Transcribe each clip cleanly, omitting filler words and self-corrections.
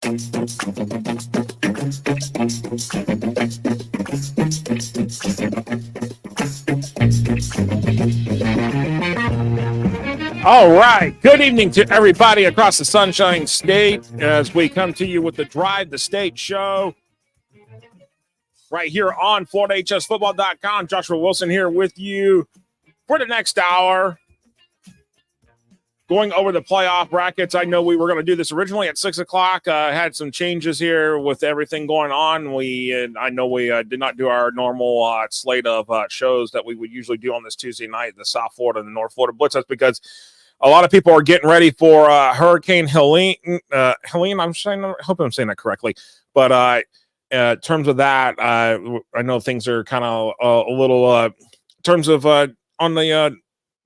All right. Good evening to everybody across the Sunshine State as we come to you with the Drive the State show right here on FloridaHSFootball.com. Joshua Wilson here with you for the next hour. Going over the playoff brackets. I know we were going to do this originally at 6 o'clock. Had some changes here with everything going on. I know we did not do our normal slate of shows that we would usually do on this Tuesday night, the South Florida and the North Florida Blitz. That's because a lot of people are getting ready for Hurricane Helene. I hope I'm saying that correctly. But in terms of that, I know things are kind of a little in terms of on the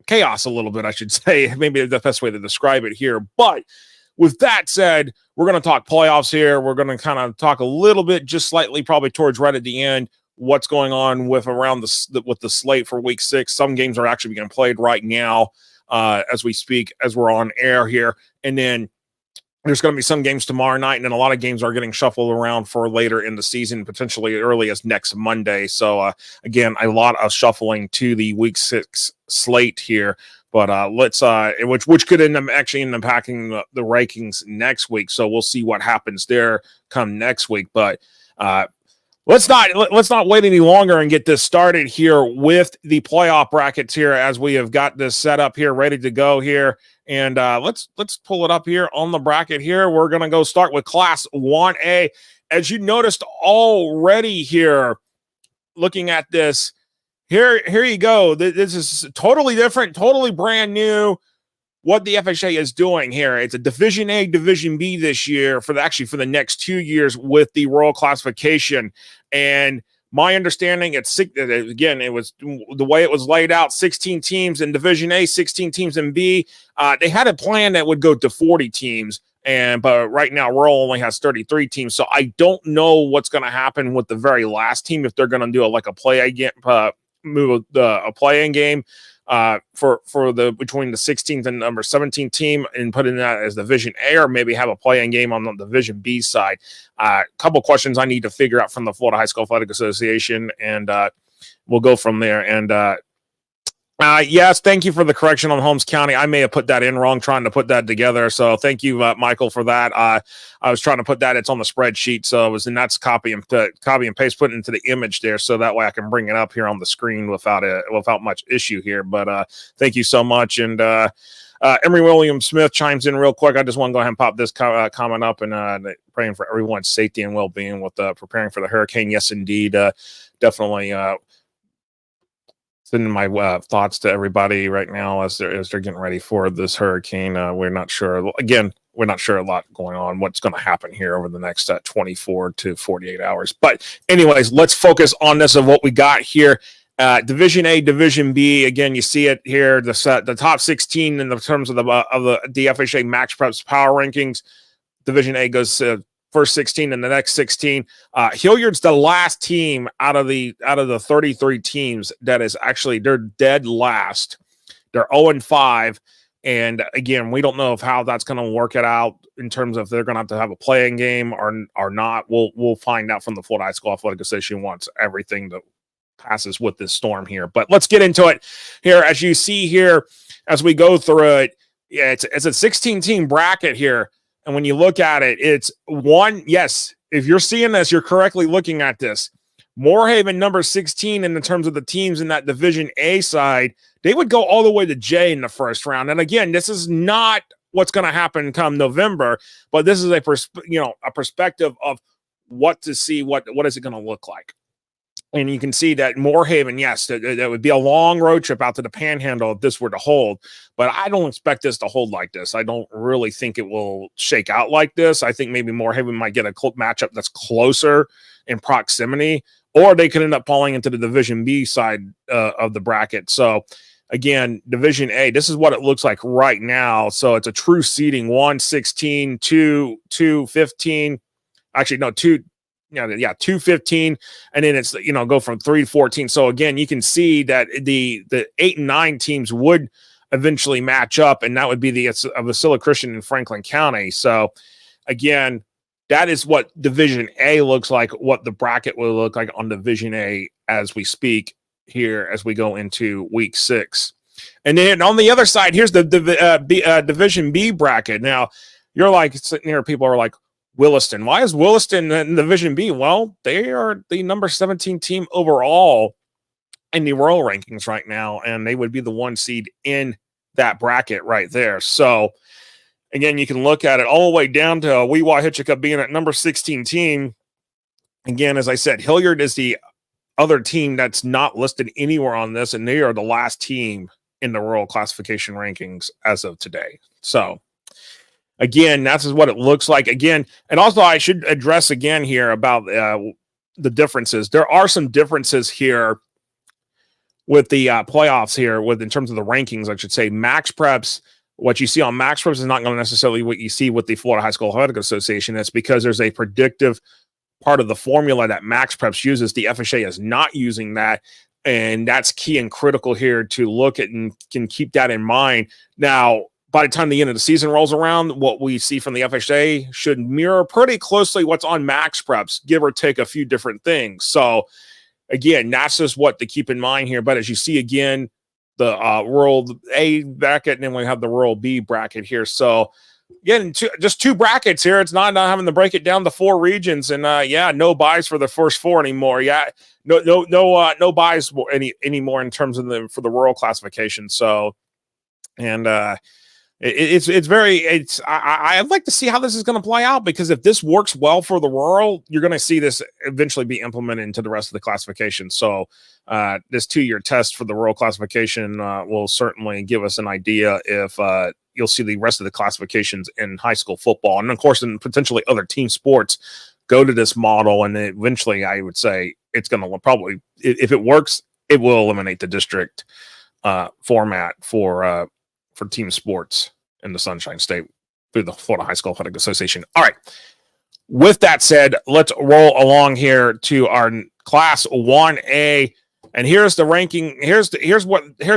chaos a little bit, I should say. Maybe the best way to describe it here. But with that said, we're going to talk playoffs here. We're going to kind of talk a little bit, just slightly, probably towards right at the end, what's going on with the slate for Week 6. Some games are actually being played right now as we speak, as we're on air here. And then there's going to be some games tomorrow night, and then a lot of games are getting shuffled around for later in the season, potentially early as next Monday. So, again, a lot of shuffling to the Week 6 slate here. But let's which could end up impacting the rankings next week. So we'll see what happens there come next week. But let's not wait any longer and get this started here with the playoff brackets here, as we have got this set up here, ready to go here. And let's pull it up here on the bracket here. We're going to go start with Class 1A. As you noticed already here, looking at this, here you go. This is totally different, totally brand new what the FHA is doing here. It's a Division A, Division B this year for the next 2 years with the Royal classification. And my understanding, it was the way it was laid out, 16 teams in Division A, 16 teams in B. They had a plan that would go to 40 teams, but right now Royal only has 33 teams. So I don't know what's going to happen with the very last team, if they're going to do a play-in game for the between the 16th and number 17 team and put in that as Division A, or maybe have a play-in game on the Division B side. A couple questions I need to figure out from the Florida High School Athletic Association, and we'll go from there. And yes, thank you for the correction on Holmes County. I may have put that in wrong trying to put that together. So thank you, Michael, for that. I was trying to put that. It's on the spreadsheet. So that's copy and paste, put into the image there. So that way I can bring it up here on the screen without much issue here. But thank you so much. And Emery William Smith chimes in real quick. I just want to go ahead and pop this comment up, and praying for everyone's safety and well-being with preparing for the hurricane. Yes, indeed. Definitely sending my thoughts to everybody right now as they're getting ready for this hurricane. We're not sure. Again, we're not sure a lot going on, what's going to happen here over the next 24 to 48 hours. But anyways, let's focus on this of what we got here. Division A, Division B. Again, you see it here. The top 16 in the terms of the FHSAA MaxPreps power rankings. Division A goes first 16 and the next 16. Hilliard's the last team out of the 33 teams that is actually, they're dead last. They're 0-5. And again, we don't know how that's going to work it out in terms of if they're going to have a playing game or not. We'll find out from the Florida High School Athletic Association once everything that passes with this storm here. But let's get into it here. As you see here, as we go through it, it's a 16-team bracket here. And when you look at it, it's one. Yes, if you're seeing this, you're correctly looking at this. Moorhaven, number 16, in the terms of the teams in that Division A side, they would go all the way to J in the first round. And again, this is not what's going to happen come November, but this is a perspective of what to see. What is it going to look like? And you can see that Moorhaven, yes, that would be a long road trip out to the Panhandle if this were to hold. But I don't expect this to hold like this. I don't really think it will shake out like this. I think maybe Moorhaven might get a matchup that's closer in proximity, or they could end up falling into the Division B side of the bracket. So, again, Division A, this is what it looks like right now. So it's a true seeding: 1, 16, 2, 15. Actually, no, 2. 215, and then it's go from 3 to 14. So again, you can see that the 8 and 9 teams would eventually match up, and that would be the Vasilla Christian in Franklin County. So again, that is what Division A looks like, what the bracket will look like on Division A as we speak here as we go into week 6. And then on the other side, here's the Division B bracket. Now, you're like sitting here, people are like, Williston. Why is Williston in Division B? Well, they are the number 17 team overall in the Royal rankings right now, and they would be the 1 seed in that bracket right there. So, again, you can look at it all the way down to Weehawken being at number 16 team. Again, as I said, Hilliard is the other team that's not listed anywhere on this, and they are the last team in the Royal classification rankings as of today. So, again, that's what it looks like. Again, and also I should address again here about the differences. There are some differences here with the playoffs here in terms of the rankings, I should say. MaxPreps, what you see on MaxPreps is not going to necessarily what you see with the Florida High School Athletic Association. It's because there's a predictive part of the formula that MaxPreps uses. The FHSAA is not using that, and that's key and critical here to look at and can keep that in mind. Now, by the time the end of the season rolls around, what we see from the FHSAA should mirror pretty closely what's on MaxPreps, give or take a few different things. So, again, that's just what to keep in mind here. But as you see, again, the Rural A bracket, and then we have the Rural B bracket here. So, again, just 2 brackets here. It's not having to break it down to 4 regions, and no buys for the first 4 anymore. No buys anymore in terms of for the Rural classification. So, and I'd like to see how this is going to play out, because if this works well for the Rural, you're going to see this eventually be implemented into the rest of the classification. So this 2-year test for the Rural classification will certainly give us an idea if you'll see the rest of the classifications in high school football, and of course in potentially other team sports, go to this model. And eventually I would say it's going to probably, if it works, it will eliminate the district format for team sports in the Sunshine State through the Florida High School Athletic Association. All right. With that said, let's roll along here to our Class 1A. And here's the ranking. Here's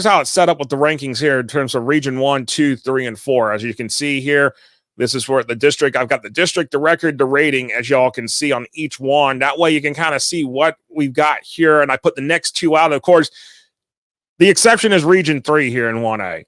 how it's set up with the rankings here in terms of Region 1, 2, 3, and 4. As you can see here, this is for the district. I've got the district, the record, the rating, as y'all can see on each one. That way you can kind of see what we've got here. And I put the next 2 out. Of course, the exception is Region 3 here in 1A.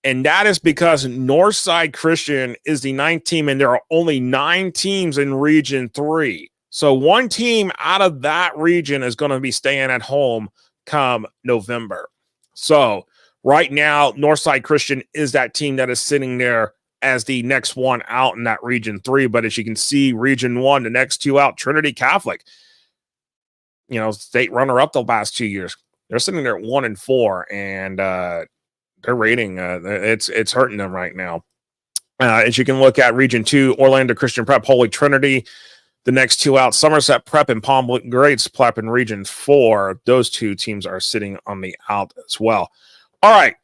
And that is because Northside Christian is the 9th team, and there are only 9 teams in Region 3. So 1 team out of that region is going to be staying at home come November. So right now, Northside Christian is that team that is sitting there as the next one out in that Region 3. But as you can see, Region 1, the next 2 out, Trinity Catholic, state runner-up the last 2 years. They're sitting there at 1 and 4, and their rating, it's hurting them right now. As you can look at Region 2, Orlando Christian Prep, Holy Trinity, the next 2 out, Somerset Prep and Palm Greats Prep in Region 4. Those 2 teams are sitting on the out as well. All right,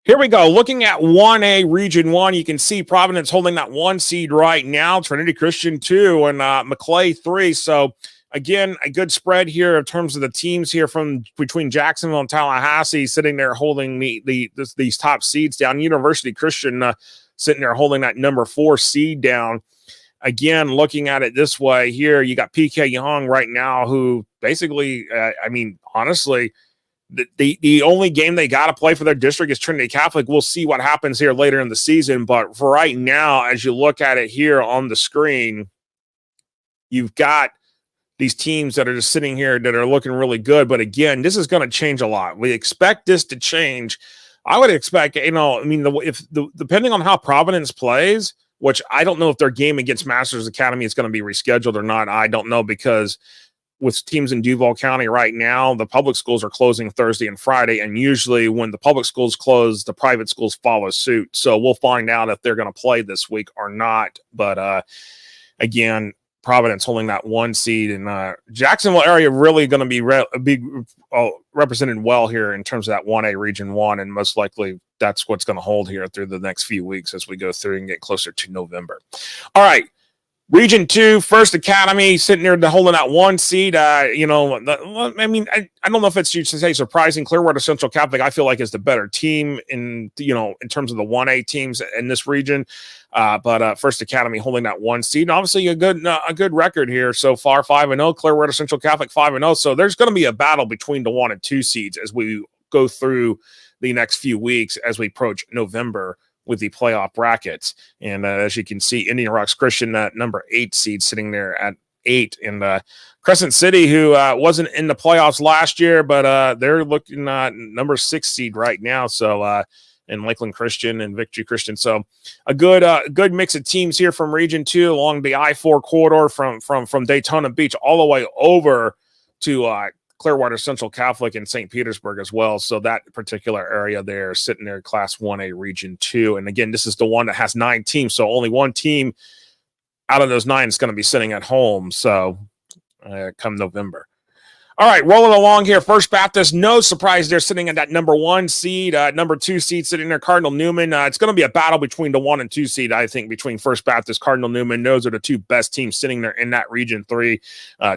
here we go. Looking at 1A Region 1, you can see Providence holding that 1 seed right now, Trinity Christian 2, and McClay 3. So, again, a good spread here in terms of the teams here from between Jacksonville and Tallahassee sitting there holding these top seeds down. University Christian sitting there holding that number 4 seed down. Again, looking at it this way here, you got PK Young right now, who basically, honestly, the only game they got to play for their district is Trinity Catholic. We'll see what happens here later in the season. But for right now, as you look at it here on the screen, you've got these teams that are just sitting here that are looking really good. But again, this is going to change a lot. We expect this to change. I would expect, depending on how Providence plays, which I don't know if their game against Masters Academy is going to be rescheduled or not. I don't know, because with teams in Duval County right now, the public schools are closing Thursday and Friday. And usually when the public schools close, the private schools follow suit. So we'll find out if they're going to play this week or not. But again, Providence holding that 1 seed, and Jacksonville area really going to be represented well here in terms of that 1A Region 1, and most likely that's what's going to hold here through the next few weeks as we go through and get closer to November. All right, Region 2, First Academy sitting there holding that 1 seed. I don't know if it's, you should say, surprising. Clearwater Central Catholic, I feel like, is the better team in terms of the 1A teams in this region. But First Academy holding that 1 seed. And obviously, a good record here so far, 5-0. Clearwater Central Catholic 5-0. So there's going to be a battle between the 1 and 2 seeds as we go through the next few weeks as we approach November with the playoff brackets. And as you can see, Indian Rocks Christian, number 8 seed, sitting there at 8. And Crescent City, who wasn't in the playoffs last year, but they're looking at number 6 seed right now. So and Lakeland Christian and Victory Christian. So a good mix of teams here from Region 2 along the I-4 corridor from Daytona Beach all the way over to Clearwater Central Catholic in St. Petersburg as well. So that particular area there sitting there, Class 1A Region 2. And again, this is the one that has 9 teams. So only one team out of those 9 is going to be sitting at home. So come November. All right, rolling along here. First Baptist, no surprise, they're sitting at that number 1 seed. Number 2 seed sitting there, Cardinal Newman. It's going to be a battle between the 1 and 2 seed, I think, between First Baptist, Cardinal Newman. Those are the 2 best teams sitting there in that Region 3.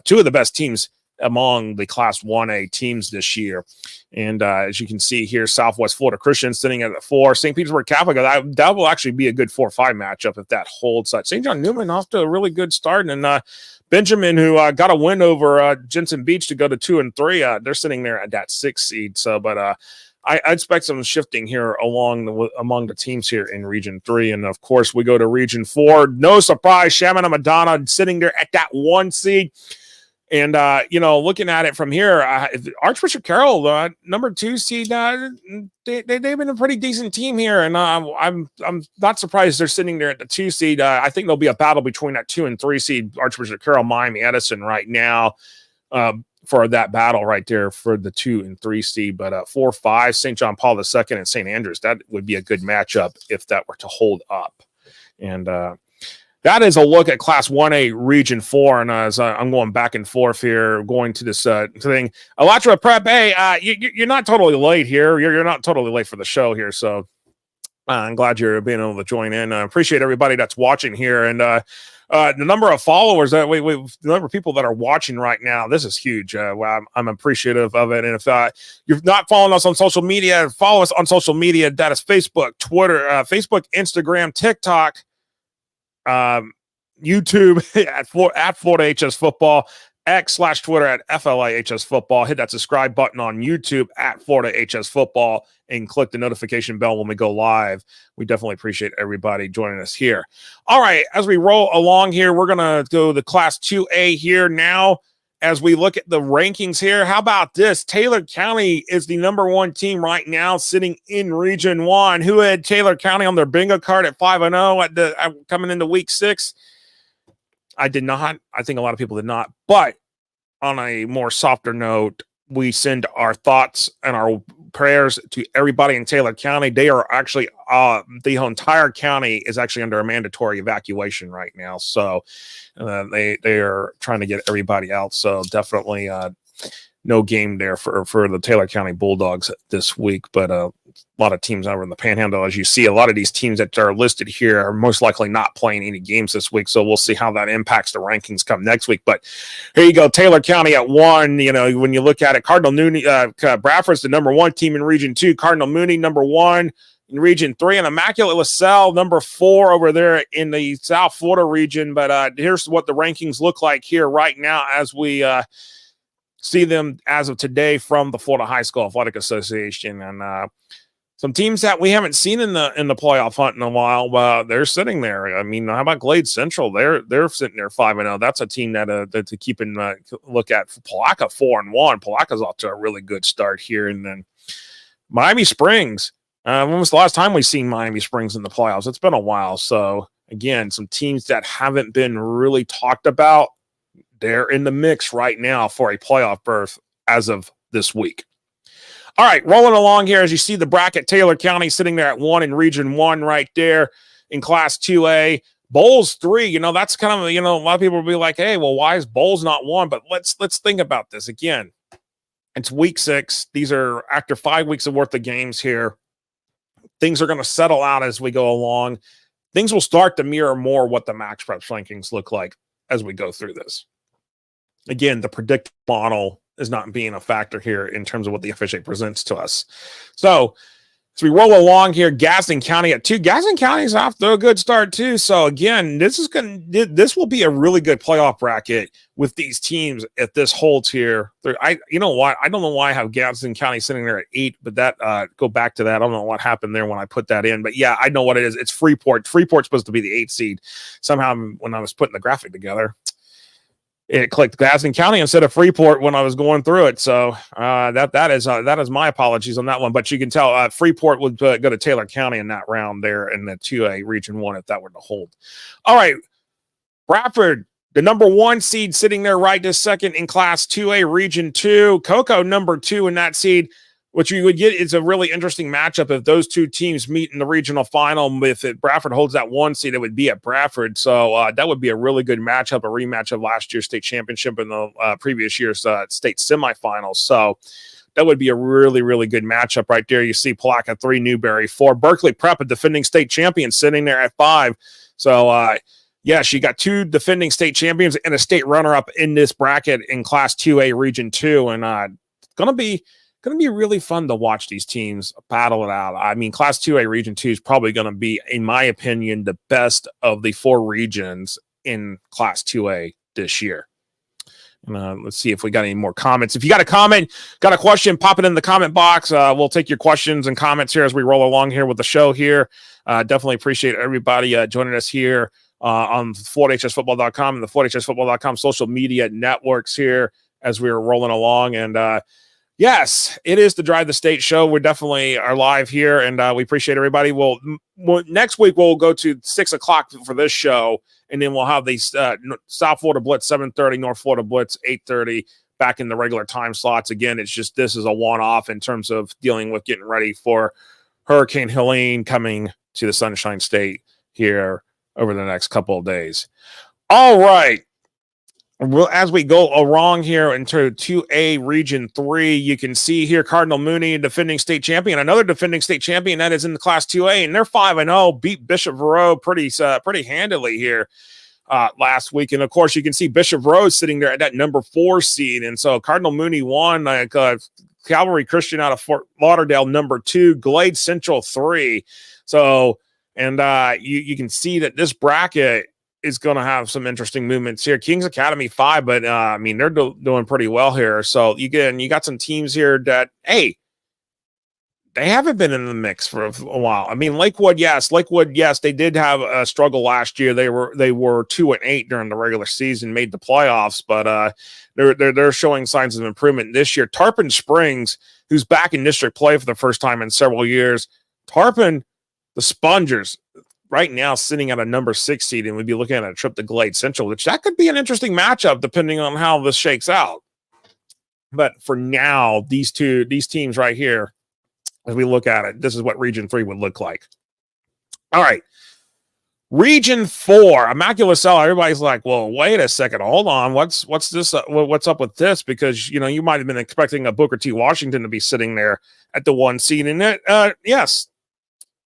2 of the best teams among the Class 1A teams this year. And as you can see here, Southwest Florida Christian sitting at 4. St. Petersburg Catholic, that will actually be a good 4-5 matchup if that holds. St. John Newman off to a really good start. And Benjamin, who got a win over Jensen Beach to go to 2 and 3, they're sitting there at that 6 seed. So, but I expect some shifting here among the teams here in Region 3. And, of course, we go to Region 4. No surprise, Chaminade Madonna sitting there at that 1 seed. And, looking at it from here, Archbishop Carroll, number 2 seed, they've been a pretty decent team here. And I'm not surprised they're sitting there at the 2 seed. I think there'll be a battle between that 2 and 3 seed, Archbishop Carroll, Miami Edison right now for that battle right there for the 2 and 3 seed. But 4-5, St. John Paul II and St. Andrews, that would be a good matchup if that were to hold up. And, that is a look at Class 1A Region 4, and as I'm going back and forth here, going to this thing. Alachua Prep, hey, you're not totally late here. You're not totally late for the show here, so I'm glad you're being able to join in. I appreciate everybody that's watching here, and the number of followers, the number of people that are watching right now, this is huge. I'm appreciative of it, and if you're not following us on social media, follow us on social media. That is Facebook, Twitter, Facebook, Instagram, TikTok, YouTube at Florida HS Football, X/Twitter at FLAHS Football. Hit that subscribe button on YouTube at Florida HS Football and click the notification bell when we go live. We definitely appreciate everybody joining us here. All right, as we roll along here, we're going to go to Class 2A here now. As we look at the rankings here, how about this? Taylor County is the number 1 team right now, sitting in Region 1. Who had Taylor County on their bingo card at 5-0 coming into Week 6? I did not. I think a lot of people did not. But on a more softer note, we send our thoughts and our prayers to everybody in Taylor County. They are actually, the entire county is actually under a mandatory evacuation right now. So they are trying to get everybody out. So definitely no game there for the Taylor County Bulldogs this week. But a lot of teams over in the Panhandle, as you see, a lot of these teams that are listed here are most likely not playing any games this week. So we'll see how that impacts the rankings come next week. But here you go, Taylor County at 1. When you look at it, Cardinal Mooney, Bradford's the number 1 team in Region 2. Cardinal Mooney, number 1 in Region 3, and Immaculate LaSalle, number 4 over there in the South Florida region. But here's what the rankings look like here right now as we see them as of today from the Florida High School Athletic Association. And some teams that we haven't seen in the playoff hunt in a while, they're sitting there. I mean, how about Glade Central? They're sitting there 5-0. That's a team that to keep in look at. Palaca 4-1. Palaka's off to a really good start here. And then Miami Springs. When was the last time we've seen Miami Springs in the playoffs? It's been a while. So again, some teams that haven't been really talked about, they're in the mix right now for a playoff berth as of this week. All right, rolling along here as you see the bracket, Taylor County sitting there at 1 in Region 1 right there in Class 2A. Bowles 3, that's kind of, a lot of people will be like, hey, well, why is Bowles not 1? But let's think about this. Again, it's Week 6. These are after 5 weeks of worth of games here. Things are going to settle out as we go along. things will start to mirror more what the MaxPreps rankings look like as we go through this. Again, the predictive model is not being a factor here in terms of what the FHA presents to us. So as we roll along here, Gadsden County at 2. Gadsden County is off to a good start too. So again, this will be a really good playoff bracket with these teams if this holds here. You know what? I don't know why I have Gadsden County sitting there at 8, but that go back to that. I don't know what happened there when I put that in, but yeah, I know what it is. It's Freeport. Freeport's supposed to be the 8th seed. Somehow when I was putting the graphic together, it clicked Gadsden County instead of Freeport when I was going through it. So that is my apologies on that one. But you can tell Freeport would go to Taylor County in that round there in the 2A Region 1 if that were to hold. All right, Bradford, the number 1 seed sitting there right this second in Class 2A Region 2. Cocoa number 2 in that seed. What you would get is a really interesting matchup if those two teams meet in the regional final. If Bradford holds that 1 seed, it would be at Bradford. So that would be a really good matchup, a rematch of last year's state championship and the previous year's state semifinals. So that would be a really, really good matchup right there. You see Palaca 3, Newberry 4. Berkeley Prep, a defending state champion, sitting there at 5. So, yes, you got 2 defending state champions and a state runner-up in this bracket in Class 2A Region 2. And it's going to be really fun to watch these teams battle it out. I mean, Class 2A Region 2 is probably going to be, in my opinion, the best of the 4 regions in Class 2A this year. And, let's see if we got any more comments. If you got a comment, got a question, pop it in the comment box. We'll take your questions and comments here as we roll along here with the show here. Definitely appreciate everybody joining us here on FortHSFootball.com and the FortHSFootball.com social media networks here as we are rolling along. And, yes, it is the Drive the State show. We definitely are live here, and we appreciate everybody. We'll next week we'll go to 6 o'clock for this show, and then we'll have the South Florida Blitz 7:30, North Florida Blitz 8:30 back in the regular time slots. Again, it's just this is a one-off in terms of dealing with getting ready for Hurricane Helene coming to the Sunshine State here over the next couple of days. All right. As we go along here into 2A Region 3, you can see here Cardinal Mooney, defending state champion, another defending state champion that is in the Class 2A, and they're 5-0, beat Bishop Verot pretty handily here last week. And of course, you can see Bishop Verot sitting there at that number 4 seed, and so Cardinal Mooney won. Calvary Christian out of Fort Lauderdale number 2, Glade Central 3. So, and you can see that this bracket is going to have some interesting movements here. Kings Academy 5, but I mean, they're doing pretty well here. So you got some teams here that, hey, they haven't been in the mix for a while. I mean, Lakewood, yes, they did have a struggle last year. They were 2-8 during the regular season, made the playoffs, but they're showing signs of improvement this year. Tarpon Springs, who's back in district play for the first time in several years. Tarpon, the Spongers, right now sitting at a number 6 seed, and we'd be looking at a trip to Glade Central, which that could be an interesting matchup depending on how this shakes out. But for now, these teams right here, as we look at it, this is what Region 3 would look like. All right. Region 4, Immaculate Cell. Everybody's like, well, wait a second. Hold on. What's this? What's up with this? Because, you might have been expecting a Booker T. Washington to be sitting there at the 1 seed. And yes,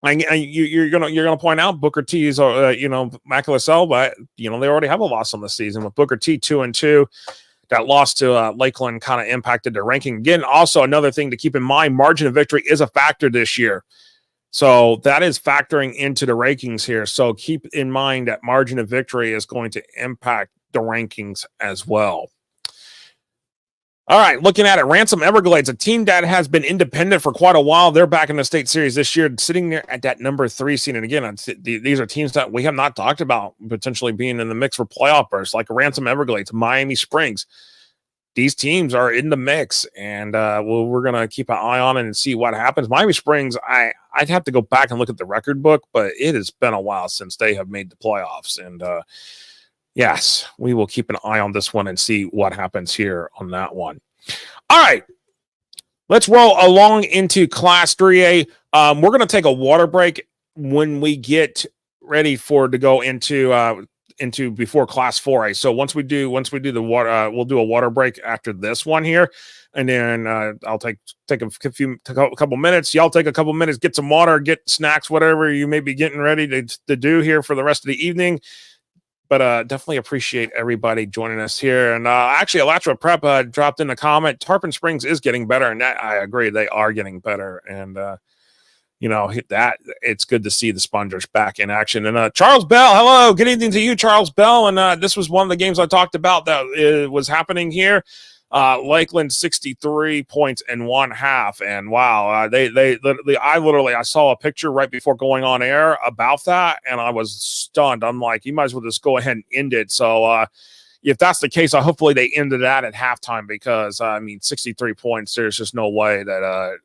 you're gonna point out Booker T's Immaculate Cell, but they already have a loss on the season with Booker T 2-2. That loss to Lakeland kind of impacted their ranking. Again, also another thing to keep in mind, margin of victory is a factor this year. So that is factoring into the rankings here. So keep in mind that margin of victory is going to impact the rankings as well. All right, looking at it, Ransom Everglades, a team that has been independent for quite a while. They're back in the state series this year, sitting there at that number 3 seed. And again, these are teams that we have not talked about potentially being in the mix for playoff berths, like Ransom Everglades, Miami Springs. These teams are in the mix, and we're going to keep an eye on it and see what happens. Miami Springs, I'd have to go back and look at the record book, but it has been a while since they have made the playoffs. And yes, we will keep an eye on this one and see what happens here on that one. All right, let's roll along into Class 3A. We're going to take a water break when we get ready to go into into before Class 4A. So once we do the water, we'll do a water break after this one here, and then I'll take a couple minutes. Y'all take a couple minutes, get some water, get snacks, whatever you may be getting ready to do here for the rest of the evening. But definitely appreciate everybody joining us here. And actually, Alachua Prep dropped in a comment. Tarpon Springs is getting better, and that I agree, they are getting better. And that it's good to see the Spongers back in action. And Charles Bell, hello, good evening to you, Charles Bell. And this was one of the games I talked about that was happening here. Lakeland 63 points in 1/2, and wow, I saw a picture right before going on air about that, and I was stunned. I'm like, you might as well just go ahead and end it. So if that's the case, hopefully they ended that at halftime, because 63 points, there's just no way that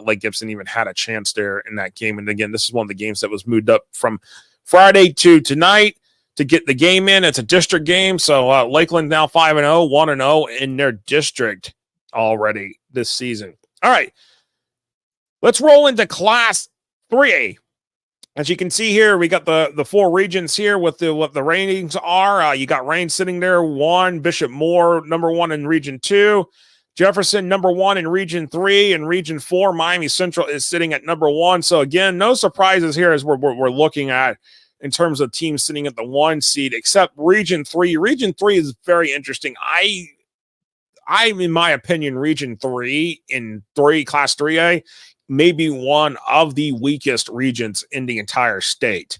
Lake Gibson even had a chance there in that game. And again, this is one of the games that was moved up from Friday to tonight to get the game in. It's a district game, so Lakeland now 5-0, 1-0 in their district already this season. All right, let's roll into Class 3A. As you can see here, we got the four regions here with what the ratings are. You got Rain sitting there, 1. Bishop Moore, number 1 in Region 2. Jefferson, number 1 in Region 3. And Region 4, Miami Central is sitting at number 1. So again, no surprises here as we're looking at in terms of teams sitting at the 1 seed, except Region 3. Region 3 is very interesting. I'm in my opinion, Region 3 in Class 3A, may be one of the weakest regions in the entire state.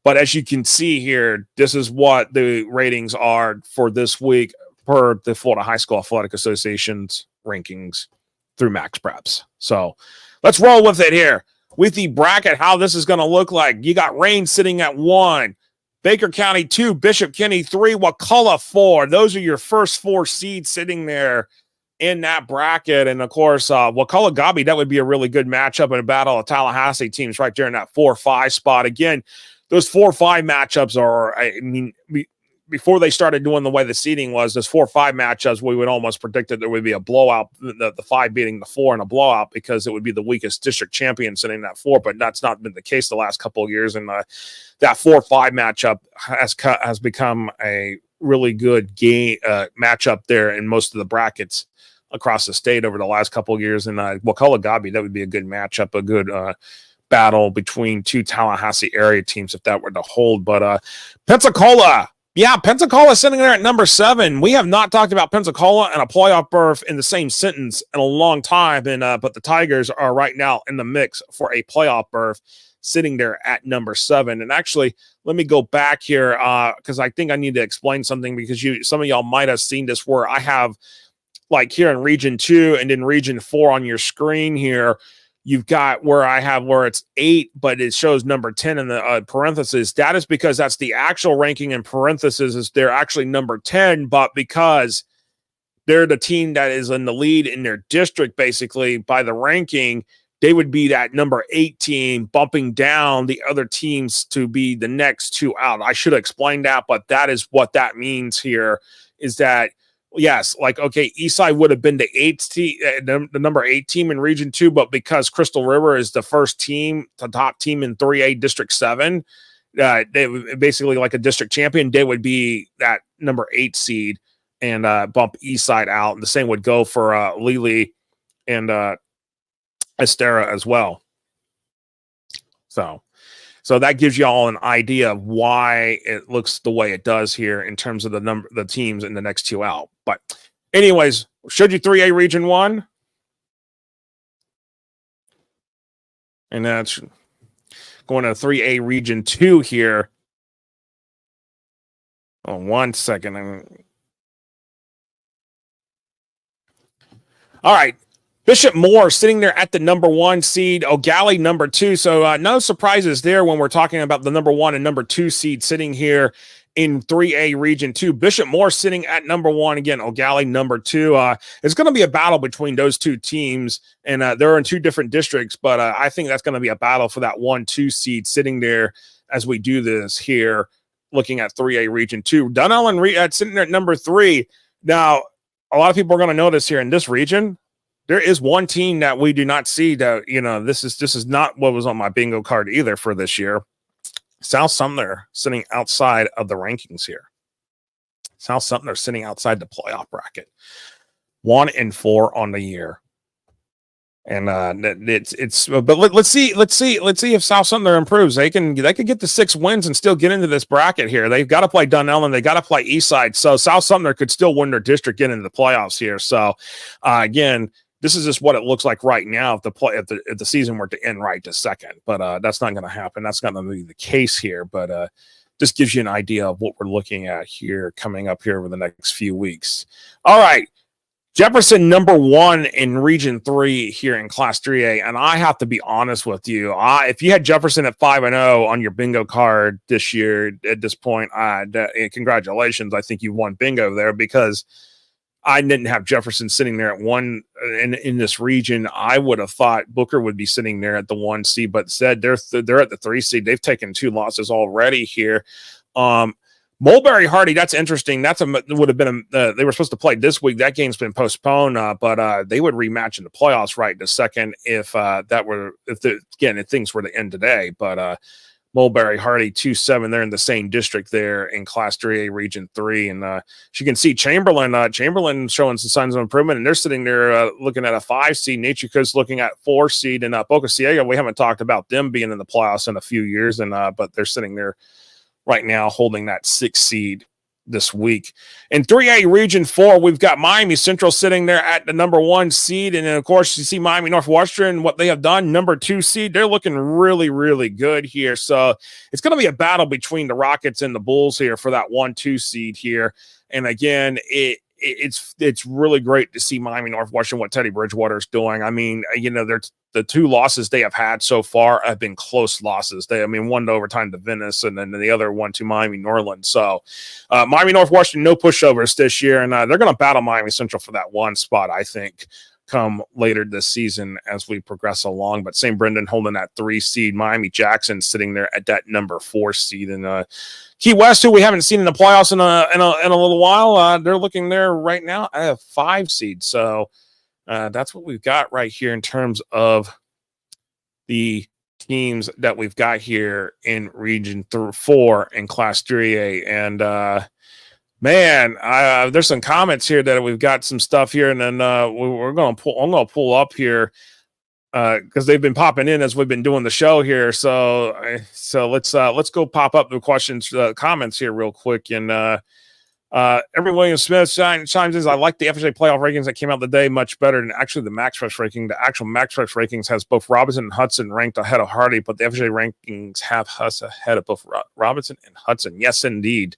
But as you can see here, this is what the ratings are for this week per the Florida High School Athletic Association's rankings through MaxPreps. So let's roll with it here. With the bracket, how this is going to look like. You got Rain sitting at 1, Baker County 2, Bishop Kenny 3, Wakulla 4. Those are your first 4 seeds sitting there in that bracket. And of course, Wakulla Gabi, that would be a really good matchup in a battle of Tallahassee teams right there in that 4-5 spot. Again, those 4-5 matchups are, before they started doing the way the seeding was, those 4-5 matchups, we would almost predict that there would be a blowout, the 5 beating the 4 in a blowout, because it would be the weakest district champion sitting that 4. But that's not been the case the last couple of years. And that 4-5 matchup has become a really good game matchup there in most of the brackets across the state over the last couple of years. And Wakulla Gabi, that would be a good matchup, a good battle between 2 Tallahassee area teams if that were to hold. But Pensacola. Yeah, Pensacola is sitting there at number 7. We have not talked about Pensacola and a playoff berth in the same sentence in a long time, but the Tigers are right now in the mix for a playoff berth, sitting there at number 7. And actually, let me go back here because I think I need to explain something, because some of y'all might have seen this where I have, like here in Region 2 and in Region 4 on your screen here, you've got where it's 8, but it shows number 10 in the parentheses. That is because that's the actual ranking in parentheses. Is they're actually number 10, but because they're the team that is in the lead in their district, basically by the ranking, they would be that number 8 team, bumping down the other teams to be the next 2 out. I should have explained that, but that is what that means here, is that yes, like, okay, Eastside would have been the 8th team, the number 8 team in Region 2, but because Crystal River is the first team, the top team in 3A District 7, they basically like a district champion, they would be that number 8 seed and bump Eastside out. And the same would go for Lely and Estera as well. So that gives you all an idea of why it looks the way it does here in terms of the teams in the next 2 out. But anyways, showed you 3A Region 1. And that's going to 3A Region 2 here. Oh, 1 second. All right. Bishop Moore sitting there at the number 1 seed, O'Galley number 2. So no surprises there when we're talking about the number 1 and number 2 seed sitting here in 3A Region 2. Bishop Moore sitting at number 1 again, O'Galley number 2. It's going to be a battle between those 2 teams, and they're in 2 different districts, but I think that's going to be a battle for that 1-2 seed sitting there as we do this here, looking at 3A Region 2. Dunellen sitting there at number 3. Now, a lot of people are going to notice here in this region, there is one team that we do not see that, this is not what was on my bingo card either for this year. South Sumner sitting outside of the rankings here. South Sumner sitting outside the playoff bracket. 1-4 on the year. And but let's see if South Sumner improves. They can get the 6 wins and still get into this bracket here. They've got to play Dunellen, they got to play Eastside, so South Sumner could still win their district, get into the playoffs here. So again, this is just what it looks like right now if the season were to end right to second, but that's not going to happen. That's not going to be the case here, but just gives you an idea of what we're looking at here coming up here over the next few weeks. All right. Jefferson number 1 in Region 3 here in Class 3A, and I have to be honest with you. If you had Jefferson at 5-0 on your bingo card this year at this point, congratulations. I think you won bingo there because I didn't have Jefferson sitting there at 1 in this region. I would have thought Booker would be sitting there at the 1 seed, but instead they're at the 3 seed. They've taken 2 losses already here. Mulberry Hardy, that's interesting. Would have been they were supposed to play this week. That game's been postponed, but they would rematch in the playoffs right in a second if things were to end today. But Mulberry Hardy 2-7. They're in the same district there in Class 3A Region 3, and as you can see, Chamberlain showing some signs of improvement, and they're sitting there looking at a 5 seed. Nature Coast looking at 4 seed, and Boca Ciega, we haven't talked about them being in the playoffs in a few years, and but they're sitting there right now holding that 6 seed this week. In 3A Region 4, we've got Miami Central sitting there at the number 1 seed. And then, of course, you see Miami Northwestern, what they have done, number 2 seed. They're looking really, really good here. So it's going to be a battle between the Rockets and the Bulls here for that 1-2 seed here. And again, it's really great to see Miami Northwestern, what Teddy Bridgewater is doing. I mean, the 2 losses they have had so far have been close losses. One to overtime to Venice, and then the other one to Miami Norland. So Miami Northwestern, no pushovers this year, and they're going to battle Miami Central for that 1 spot, I think, come later this season as we progress along. But St. Brendan holding that 3 seed, Miami Jackson sitting there at that number 4 seed, and Key West, who we haven't seen in the playoffs in a little while, they're looking there right now at a 5 seed. So that's what we've got right here in terms of the teams that we've got here in Region 4 in Class 3A. And there's some comments here that we've got some stuff here, and then I'm going to pull up here because they've been popping in as we've been doing the show here. So let's go pop up the comments here real quick. And Every William Smith chimes in. I like the FHSAA playoff rankings that came out today much better than actually the MaxPreps ranking. The actual MaxPreps rankings has both Robinson and Hudson ranked ahead of Hardy, but the FHSAA rankings have us ahead of both Robinson and Hudson. Yes, indeed.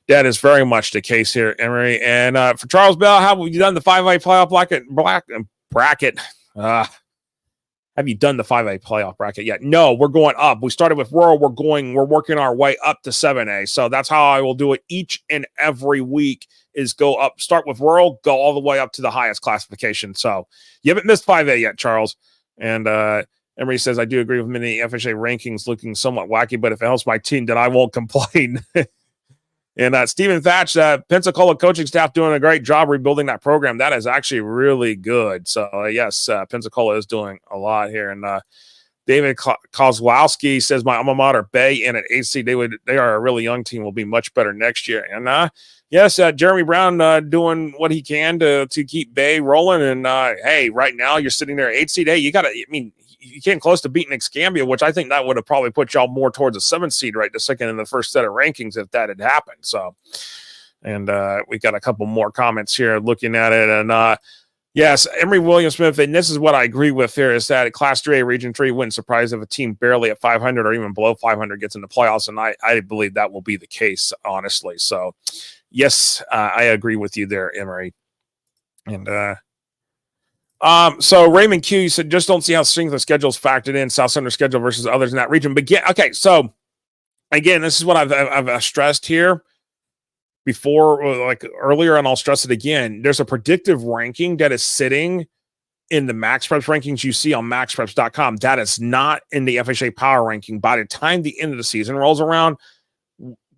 That is very much the case here, Emery. And for Charles Bell, have you done the 5A playoff bracket? Have you done the 5A playoff bracket yet? No, we're going up. We started with rural. We're working our way up to 7A. So that's how I will do it each and every week is go up, start with rural, go all the way up to the highest classification. So you haven't missed 5A yet, Charles. And Emery says, I do agree with many FHSAA rankings looking somewhat wacky, but if it helps my team, then I won't complain. And Stephen Thatch, Pensacola coaching staff doing a great job rebuilding that program. That is actually really good. So, yes, Pensacola is doing a lot here. And David Kozlowski says, my alma mater, Bay, and at AC, they are a really young team, will be much better next year. And, yes, Jeremy Brown doing what he can to keep Bay rolling. And, hey, right now you're sitting there at 8 seed. Hey, you came close to beating Escambia, which I think that would have probably put y'all more towards a 7 seed right the second in the first set of rankings if that had happened. So, and we got a couple more comments here looking at it. And yes, Emery William Smith, and this is what I agree with here, is that Class 3A Region 3 wouldn't surprise if a team barely at 500 or even below 500 gets in the playoffs. And I believe that will be the case, honestly. So, yes, I agree with you there, Emery. And so Raymond Q said, just don't see how strength of schedule is factored in South Center schedule versus others in that region. But okay, so again, this is what I've stressed here before, like earlier, and I'll stress it again. There's a predictive ranking that is sitting in the MaxPreps rankings you see on MaxPreps.com. That is not in the FHA Power ranking. By the time the end of the season rolls around,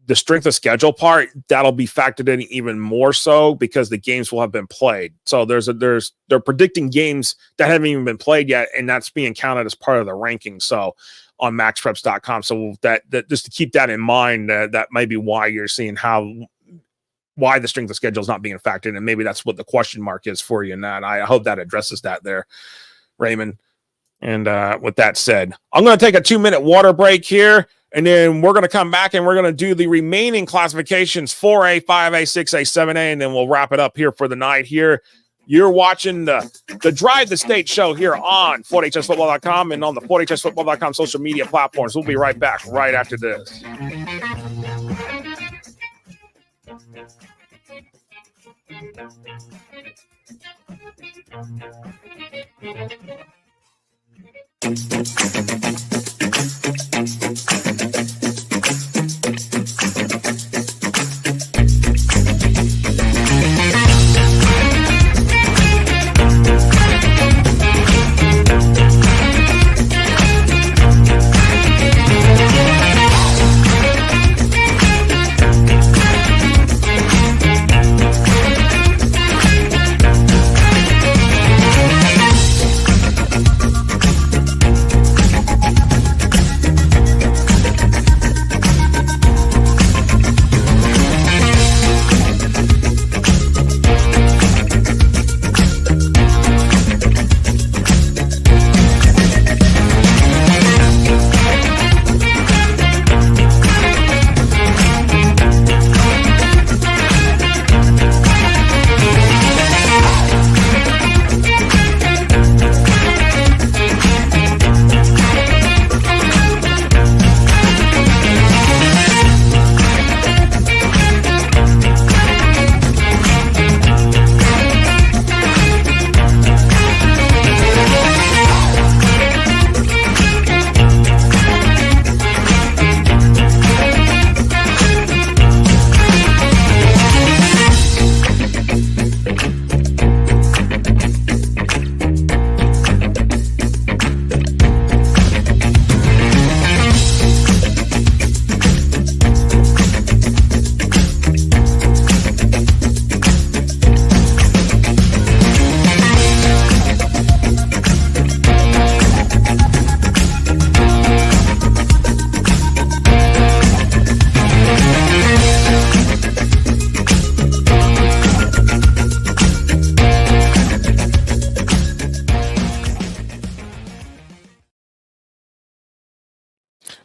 the strength of schedule part, that'll be factored in even more so because the games will have been played. So they're predicting games that haven't even been played yet, and that's being counted as part of the ranking. So on maxpreps.com. So that just to keep that in mind, that may be why you're seeing why the strength of schedule is not being factored, and maybe that's what the question mark is for you. And that I hope that addresses that there, Raymond. And with that said, I'm going to take a 2-minute water break here, and then we're going to come back and we're going to do the remaining classifications, 4A, 5A, 6A, 7A, and then we'll wrap it up here for the night here. You're watching the Drive the State show here on FortHSFootball.com and on the FortHSFootball.com social media platforms. We'll be right back right after this.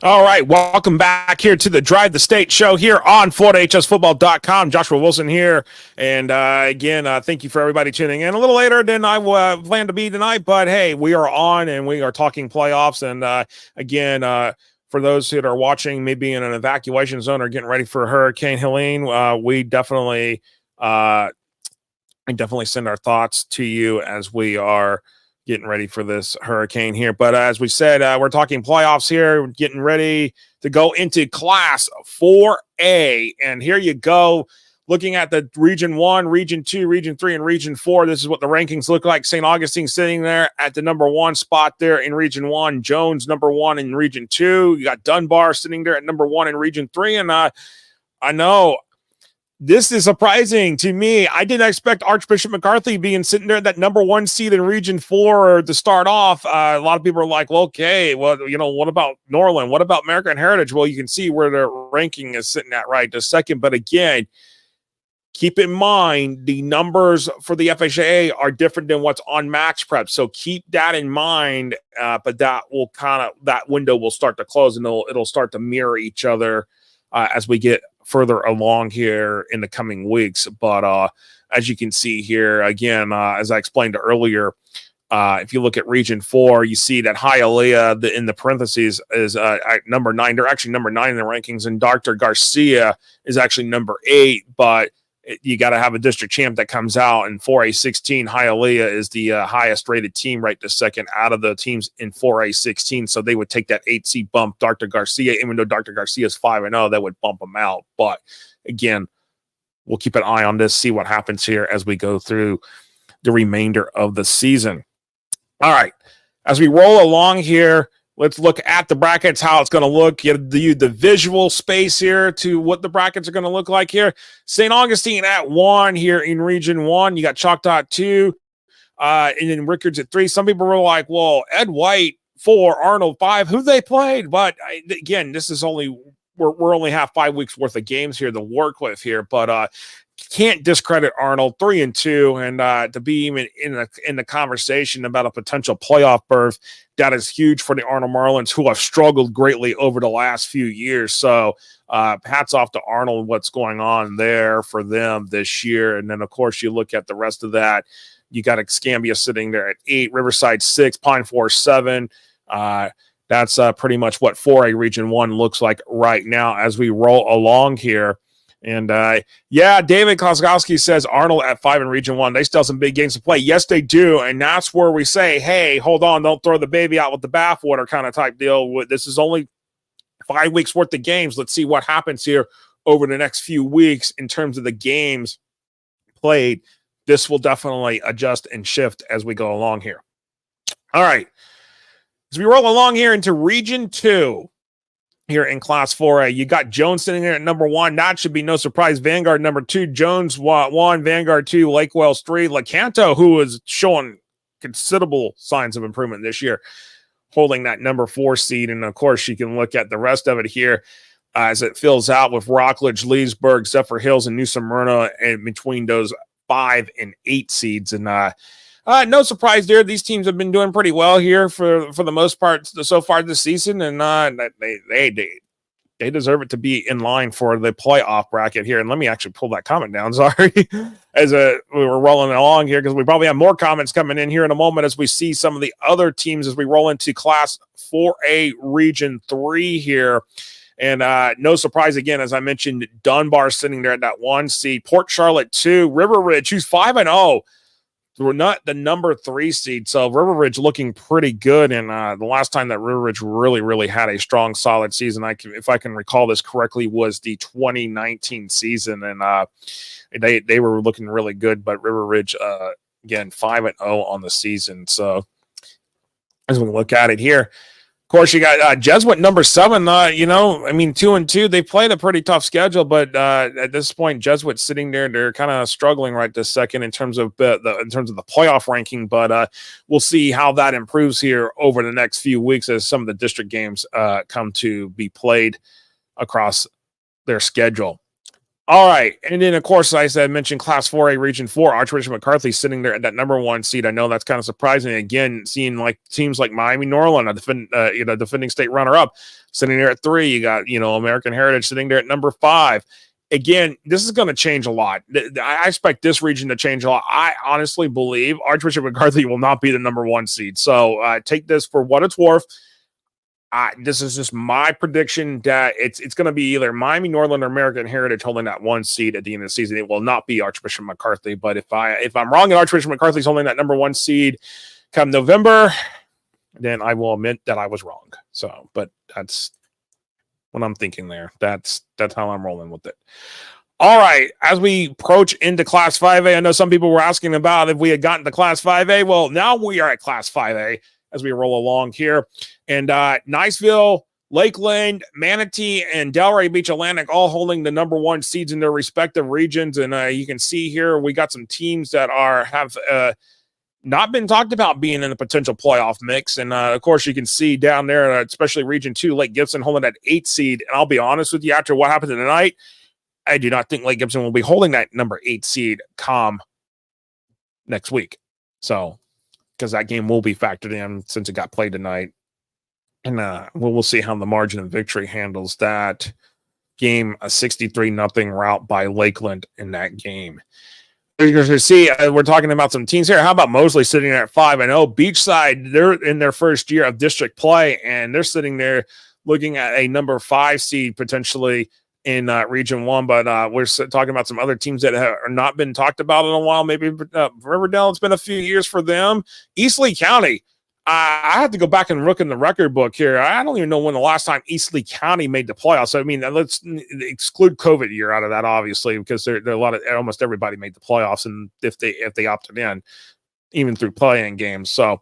All right, welcome back here to the Drive the State show here on FortHSFootball.com. Joshua Wilson here, and again, thank you for everybody tuning in. A little later than I planned to be tonight, but hey, we are on and we are talking playoffs. And again, for those that are watching, maybe in an evacuation zone or getting ready for Hurricane Helene, we definitely send our thoughts to you as we are getting ready for this hurricane here. But as we said, we're talking playoffs here. We're getting ready to go into Class 4A. And here you go. Looking at the Region 1, Region 2, Region 3, and Region 4, this is what the rankings look like. St. Augustine sitting there at the number 1 spot there in Region 1. Jones, number 1 in Region 2. You got Dunbar sitting there at number 1 in Region 3. And I know this is surprising to me. I didn't expect Archbishop McCarthy being sitting there at that number 1 seed in Region 4 to start off. A lot of people are like, well, okay, well, you know, what about Norland? What about American Heritage? Well, you can see where their ranking is sitting at right this second. But again, keep in mind the numbers for the FHSAA are different than what's on MaxPreps. So keep that in mind. But that will that window will start to close, and it'll start to mirror each other as we get further along here in the coming weeks. But as you can see here, again, as I explained earlier, if you look at Region 4, you see that Hialeah in the parentheses is at number 9. They're actually number 9 in the rankings, and Dr. Garcia is actually number 8. But you got to have a district champ that comes out, and 4A16, Hialeah is the highest rated team right this second out of the teams in 4A16. So they would take that 8 seed bump. Dr. Garcia, even though Dr. Garcia is 5-0, that would bump them out. But again, we'll keep an eye on this, see what happens here as we go through the remainder of the season. All right, as we roll along here, let's look at the brackets, how it's going to look. You have the visual space here to what the brackets are going to look like here. St. Augustine at 1 here in Region 1. You got Choctaw at 2, and then Rickards at 3. Some people were like, well, Ed White 4, Arnold 5. Who they played? But again, this is only we're only have 5 weeks worth of games here to work with here. But can't discredit Arnold 3-2, and to be even in the conversation about a potential playoff berth, that is huge for the Arnold Marlins, who have struggled greatly over the last few years. So hats off to Arnold, what's going on there for them this year. And then, of course, you look at the rest of that. You got Escambia sitting there at 8, Riverside 6, Pine Forest 7. That's pretty much what 4A Region 1 looks like right now as we roll along here. And David Koskowski says Arnold at 5 in Region 1. They still have some big games to play. Yes, they do. And that's where we say, hey, hold on, don't throw the baby out with the bathwater kind of type deal. This is only 5 weeks worth of games. Let's see what happens here over the next few weeks in terms of the games played. This will definitely adjust and shift as we go along here. All right. As we roll along here into Region 2, here in Class 4A, you got Jones sitting there at number 1. That should be no surprise. Vanguard number 2, Jones 1, Vanguard 2, Lake Wales 3. LeCanto, who is showing considerable signs of improvement this year, holding that number 4 seed. And of course, you can look at the rest of it here as it fills out with Rockledge, Leesburg, Zephyr Hills, and New Smyrna, and between those 5 and 8 seeds. And no surprise there. These teams have been doing pretty well here for the most part so far this season, and they deserve it to be in line for the playoff bracket here. And let me actually pull that comment down. Sorry, as we were rolling along here, because we probably have more comments coming in here in a moment as we see some of the other teams as we roll into Class 4A Region 3 here. And no surprise again, as I mentioned, Dunbar sitting there at that 1 seed, Port Charlotte 2, River Ridge, who's 5-0. We're not the number 3 seed, so River Ridge looking pretty good. And the last time that River Ridge really had a strong, solid season, if I can recall this correctly, was the 2019 season, and they were looking really good. But River Ridge, again, 5-0 on the season. So as we look at it here, of course, you got Jesuit number 7. 2-2. They played a pretty tough schedule, but at this point, Jesuit sitting there, they're kind of struggling right this second in terms of the playoff ranking. But we'll see how that improves here over the next few weeks as some of the district games come to be played across their schedule. All right. And then, of course, as I mentioned, Class 4A Region 4, Archbishop McCarthy sitting there at that number 1 seed. I know that's kind of surprising. Again, seeing like teams like Miami Norland, a defending state runner-up, sitting there at 3. You got, American Heritage sitting there at number 5. Again, this is going to change a lot. I expect this region to change a lot. I honestly believe Archbishop McCarthy will not be the number 1 seed. So take this for what it's worth. This is just my prediction that it's going to be either Miami Norland or American Heritage holding that 1 seed at the end of the season. It will not be Archbishop McCarthy. But if I'm wrong and Archbishop McCarthy's holding that number 1 seed come November, then I will admit that I was wrong. So, but that's what I'm thinking there. That's how I'm rolling with it. All right, as we approach into Class 5A, I know some people were asking about if we had gotten to Class 5A. Well, now we are at Class 5A as we roll along here. And Niceville, Lakeland, Manatee, and Delray Beach Atlantic all holding the number 1 seeds in their respective regions. And you can see here we got some teams that have not been talked about being in the potential playoff mix. And, of course, you can see down there, especially Region 2, Lake Gibson holding that 8 seed. And I'll be honest with you, after what happened tonight, I do not think Lake Gibson will be holding that number 8 seed next week. So, because that game will be factored in since it got played tonight. And we'll see how the margin of victory handles that game, a 63-0 rout by Lakeland in that game. You're going to see, we're talking about some teams here. How about Mosley sitting there at 5-0? Beachside, they're in their first year of district play, and they're sitting there looking at a number 5 seed potentially in Region 1, but we're talking about some other teams that have not been talked about in a while. Maybe Riverdale, it's been a few years for them. East Lee County, I have to go back and look in the record book here. I don't even know when the last time East Lee County made the playoffs. So, I mean, let's exclude COVID year out of that, obviously, because there are a lot of almost everybody made the playoffs, and if they opted in, even through playing games. So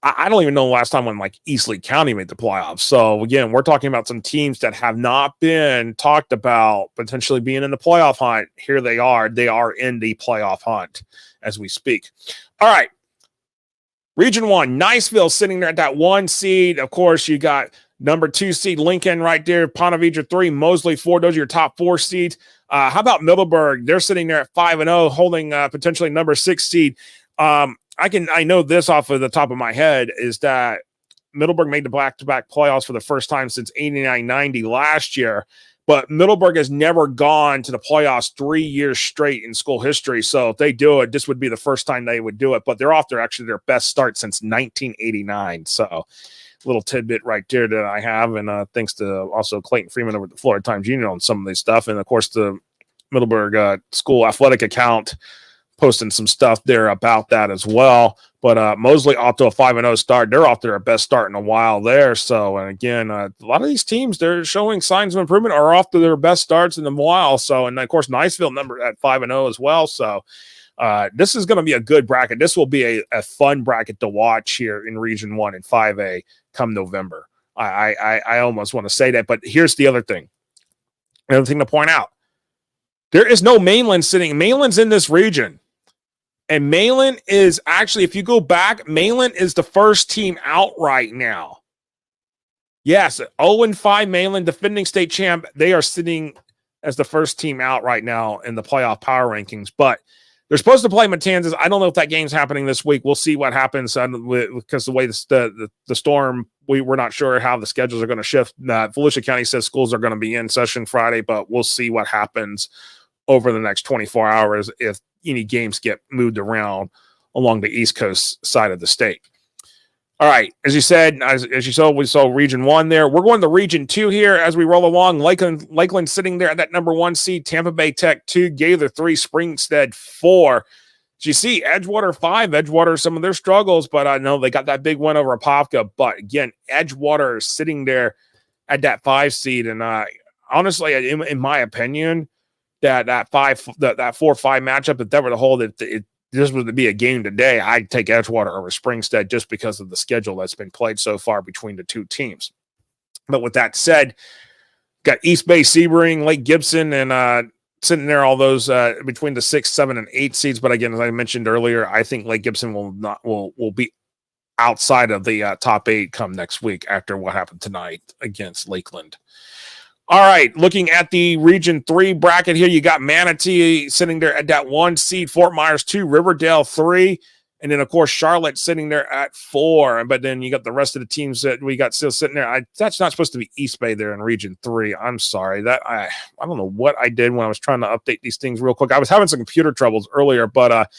I don't even know the last time when like East Lee County made the playoffs. So again, we're talking about some teams that have not been talked about potentially being in the playoff hunt. Here they are. They are in the playoff hunt as we speak. All right. Region 1, Niceville sitting there at that 1 seed. Of course, you got number 2 seed Lincoln right there, Ponte Vedra 3, Mosley 4. Those are your top 4 seeds. How about Middleburg? They're sitting there at 5-0, holding potentially number 6 seed. I know this off of the top of my head is that Middleburg made the back-to-back playoffs for the first time since 89-90 last year. But Middleburg has never gone to the playoffs 3 years straight in school history. So if they do it, this would be the first time they would do it. But they're off to actually their best start since 1989. So a little tidbit right there that I have. And thanks to also Clayton Freeman over at the Florida Times Union on some of this stuff. And, of course, the Middleburg school athletic account posting some stuff there about that as well. But Mosley off to a 5-0 start. They're off to their best start in a while there. So, and again, a lot of these teams, they're showing signs of improvement, are off to their best starts in a while. So, and of course, Niceville number at 5-0 as well. So, this is going to be a good bracket. This will be a fun bracket to watch here in Region 1 and 5A come November. I almost want to say that, but here's the other thing. Another thing to point out. There is no Mainland sitting. Mainland's in this region. And Mainland is actually, if you go back, Mainland is the first team out right now. Yes, 0-5 Mainland, defending state champ. They are sitting as the first team out right now in the playoff power rankings. But they're supposed to play Matanzas. I don't know if that game's happening this week. We'll see what happens because the way the storm, we're not sure how the schedules are going to shift. Volusia County says schools are going to be in session Friday, but we'll see what happens over the next 24 hours if any games get moved around along the East Coast side of the state. All right. As you said, as you saw, we saw Region 1 there. We're going to Region 2 here as we roll along. Lakeland sitting there at that number 1 seed. Tampa Bay Tech 2, Gaither 3, Springstead 4. As you see, Edgewater 5. Edgewater, some of their struggles, but I know they got that big win over Apopka. But again, Edgewater is sitting there at that 5 seed. And honestly, in my opinion, that 4-5 matchup, if that were to hold it this was to be a game today, I'd take Edgewater over Springstead just because of the schedule that's been played so far between the two teams. But with that said, got East Bay, Sebring, Lake Gibson, and sitting there all those between the 6, 7, and 8 seeds. But again, as I mentioned earlier, I think Lake Gibson will be outside of the top 8 come next week after what happened tonight against Lakeland. All right, looking at the Region 3 bracket here, you got Manatee sitting there at that 1 seed, Fort Myers 2, Riverdale 3, and then, of course, Charlotte sitting there at 4. But then you got the rest of the teams that we got still sitting there. That's not supposed to be East Bay there in Region 3. I'm sorry. I don't know what I did when I was trying to update these things real quick. I was having some computer troubles earlier, but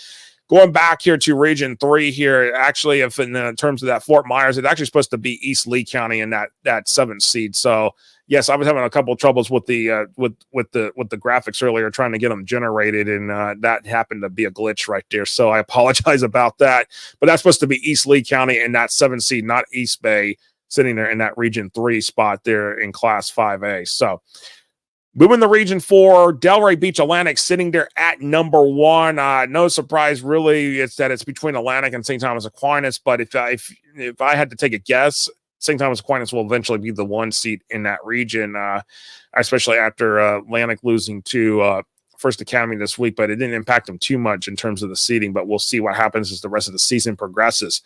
going back here to Region 3 here, actually, if in terms of that Fort Myers, it's actually supposed to be East Lee County in that 7th seed. So, yes, I was having a couple of troubles with the with the graphics earlier, trying to get them generated, and that happened to be a glitch right there. So I apologize about that. But that's supposed to be East Lee County in that 7th seed, not East Bay, sitting there in that Region 3 spot there in Class 5A. So moving to Region 4, Delray Beach Atlantic sitting there at number 1. No surprise, really, it's between Atlantic and St. Thomas Aquinas. But if I had to take a guess, St. Thomas Aquinas will eventually be the 1 seat in that region, especially after Atlantic losing to First Academy this week. But it didn't impact them too much in terms of the seeding. But we'll see what happens as the rest of the season progresses.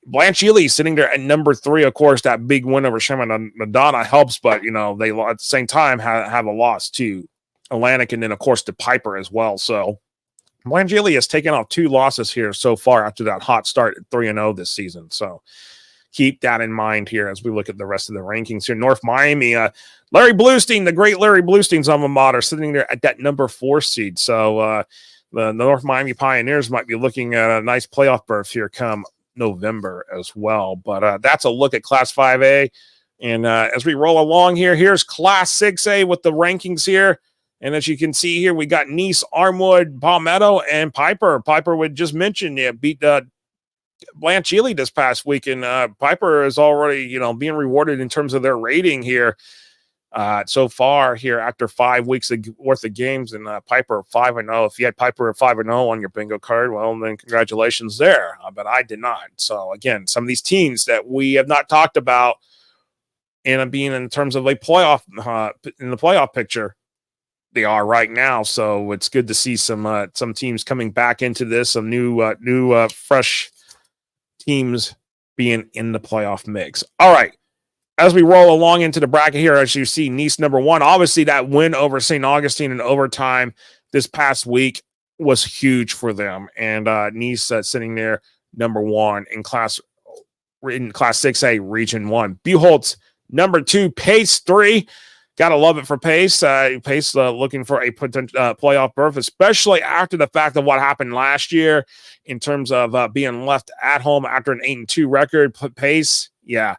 Blanche Ely sitting there at number 3. Of course, that big win over Sherman Madonna helps, but they at the same time have a loss to Atlantic and then, of course, to Piper as well. So Blanche Ely has taken off 2 losses here so far after that hot start at 3-0 this season. So keep that in mind here as we look at the rest of the rankings here. North Miami, Larry Bluestein, the great Larry Bluestein's alma mater, sitting there at that number 4 seed. So the North Miami Pioneers might be looking at a nice playoff berth here come November as well. But that's a look at Class 5A. And as we roll along here, here's Class 6A with the rankings here. And as you can see here, we got Nice, Armwood, Palmetto, and Piper. Piper would just mention, beat Blanche Ely this past week, and Piper is already, being rewarded in terms of their rating here so far here after 5 weeks worth of games, and Piper 5-0. If you had Piper at 5-0 on your bingo card, well, then congratulations there. But I did not. So again, some of these teams that we have not talked about and being in terms of a playoff in the playoff picture, they are right now. So it's good to see some teams coming back into this, some new fresh teams being in the playoff mix. All right. As we roll along into the bracket here, as you see, Nice number 1. Obviously, that win over St. Augustine in overtime this past week was huge for them. And Nice sitting there number 1 in Class 6A Region 1. Buchholz number 2, Pace 3. Gotta love it for Pace. Pace looking for a potential playoff berth, especially after the fact of what happened last year in terms of being left at home after an 8-2 record. Pace, yeah,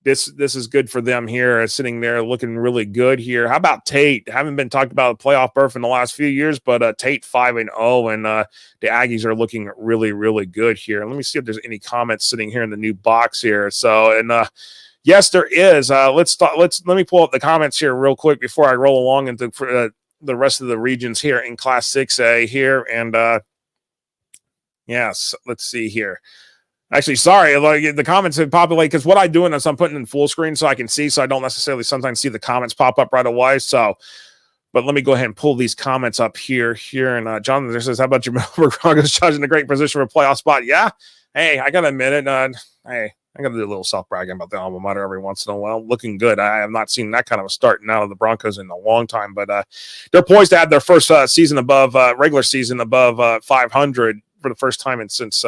this is good for them here, sitting there looking really good here. How about Tate? Haven't been talked about a playoff berth in the last few years, but Tate 5-0, and the Aggies are looking really, really good here. Let me see if there's any comments sitting here in the new box here. So, and yes, there is. Let me pull up the comments here real quick before I roll along into the rest of the regions here in Class 6A here. And yes, let's see here. Actually, sorry, like the comments have populated because what I do is I'm putting in full screen so I can see, so I don't necessarily sometimes see the comments pop up right away. So, but let me go ahead and pull these comments up here. And Jonathan says, "How about your Melbourne Broncos judging a great position for a playoff spot?" Yeah, hey, I gotta admit it. Hey, I got to do a little self-bragging about the alma mater every once in a while. Looking good. I have not seen that kind of a start out of the Broncos in a long time, but they're poised to have their first season above regular season above 500 for the first time since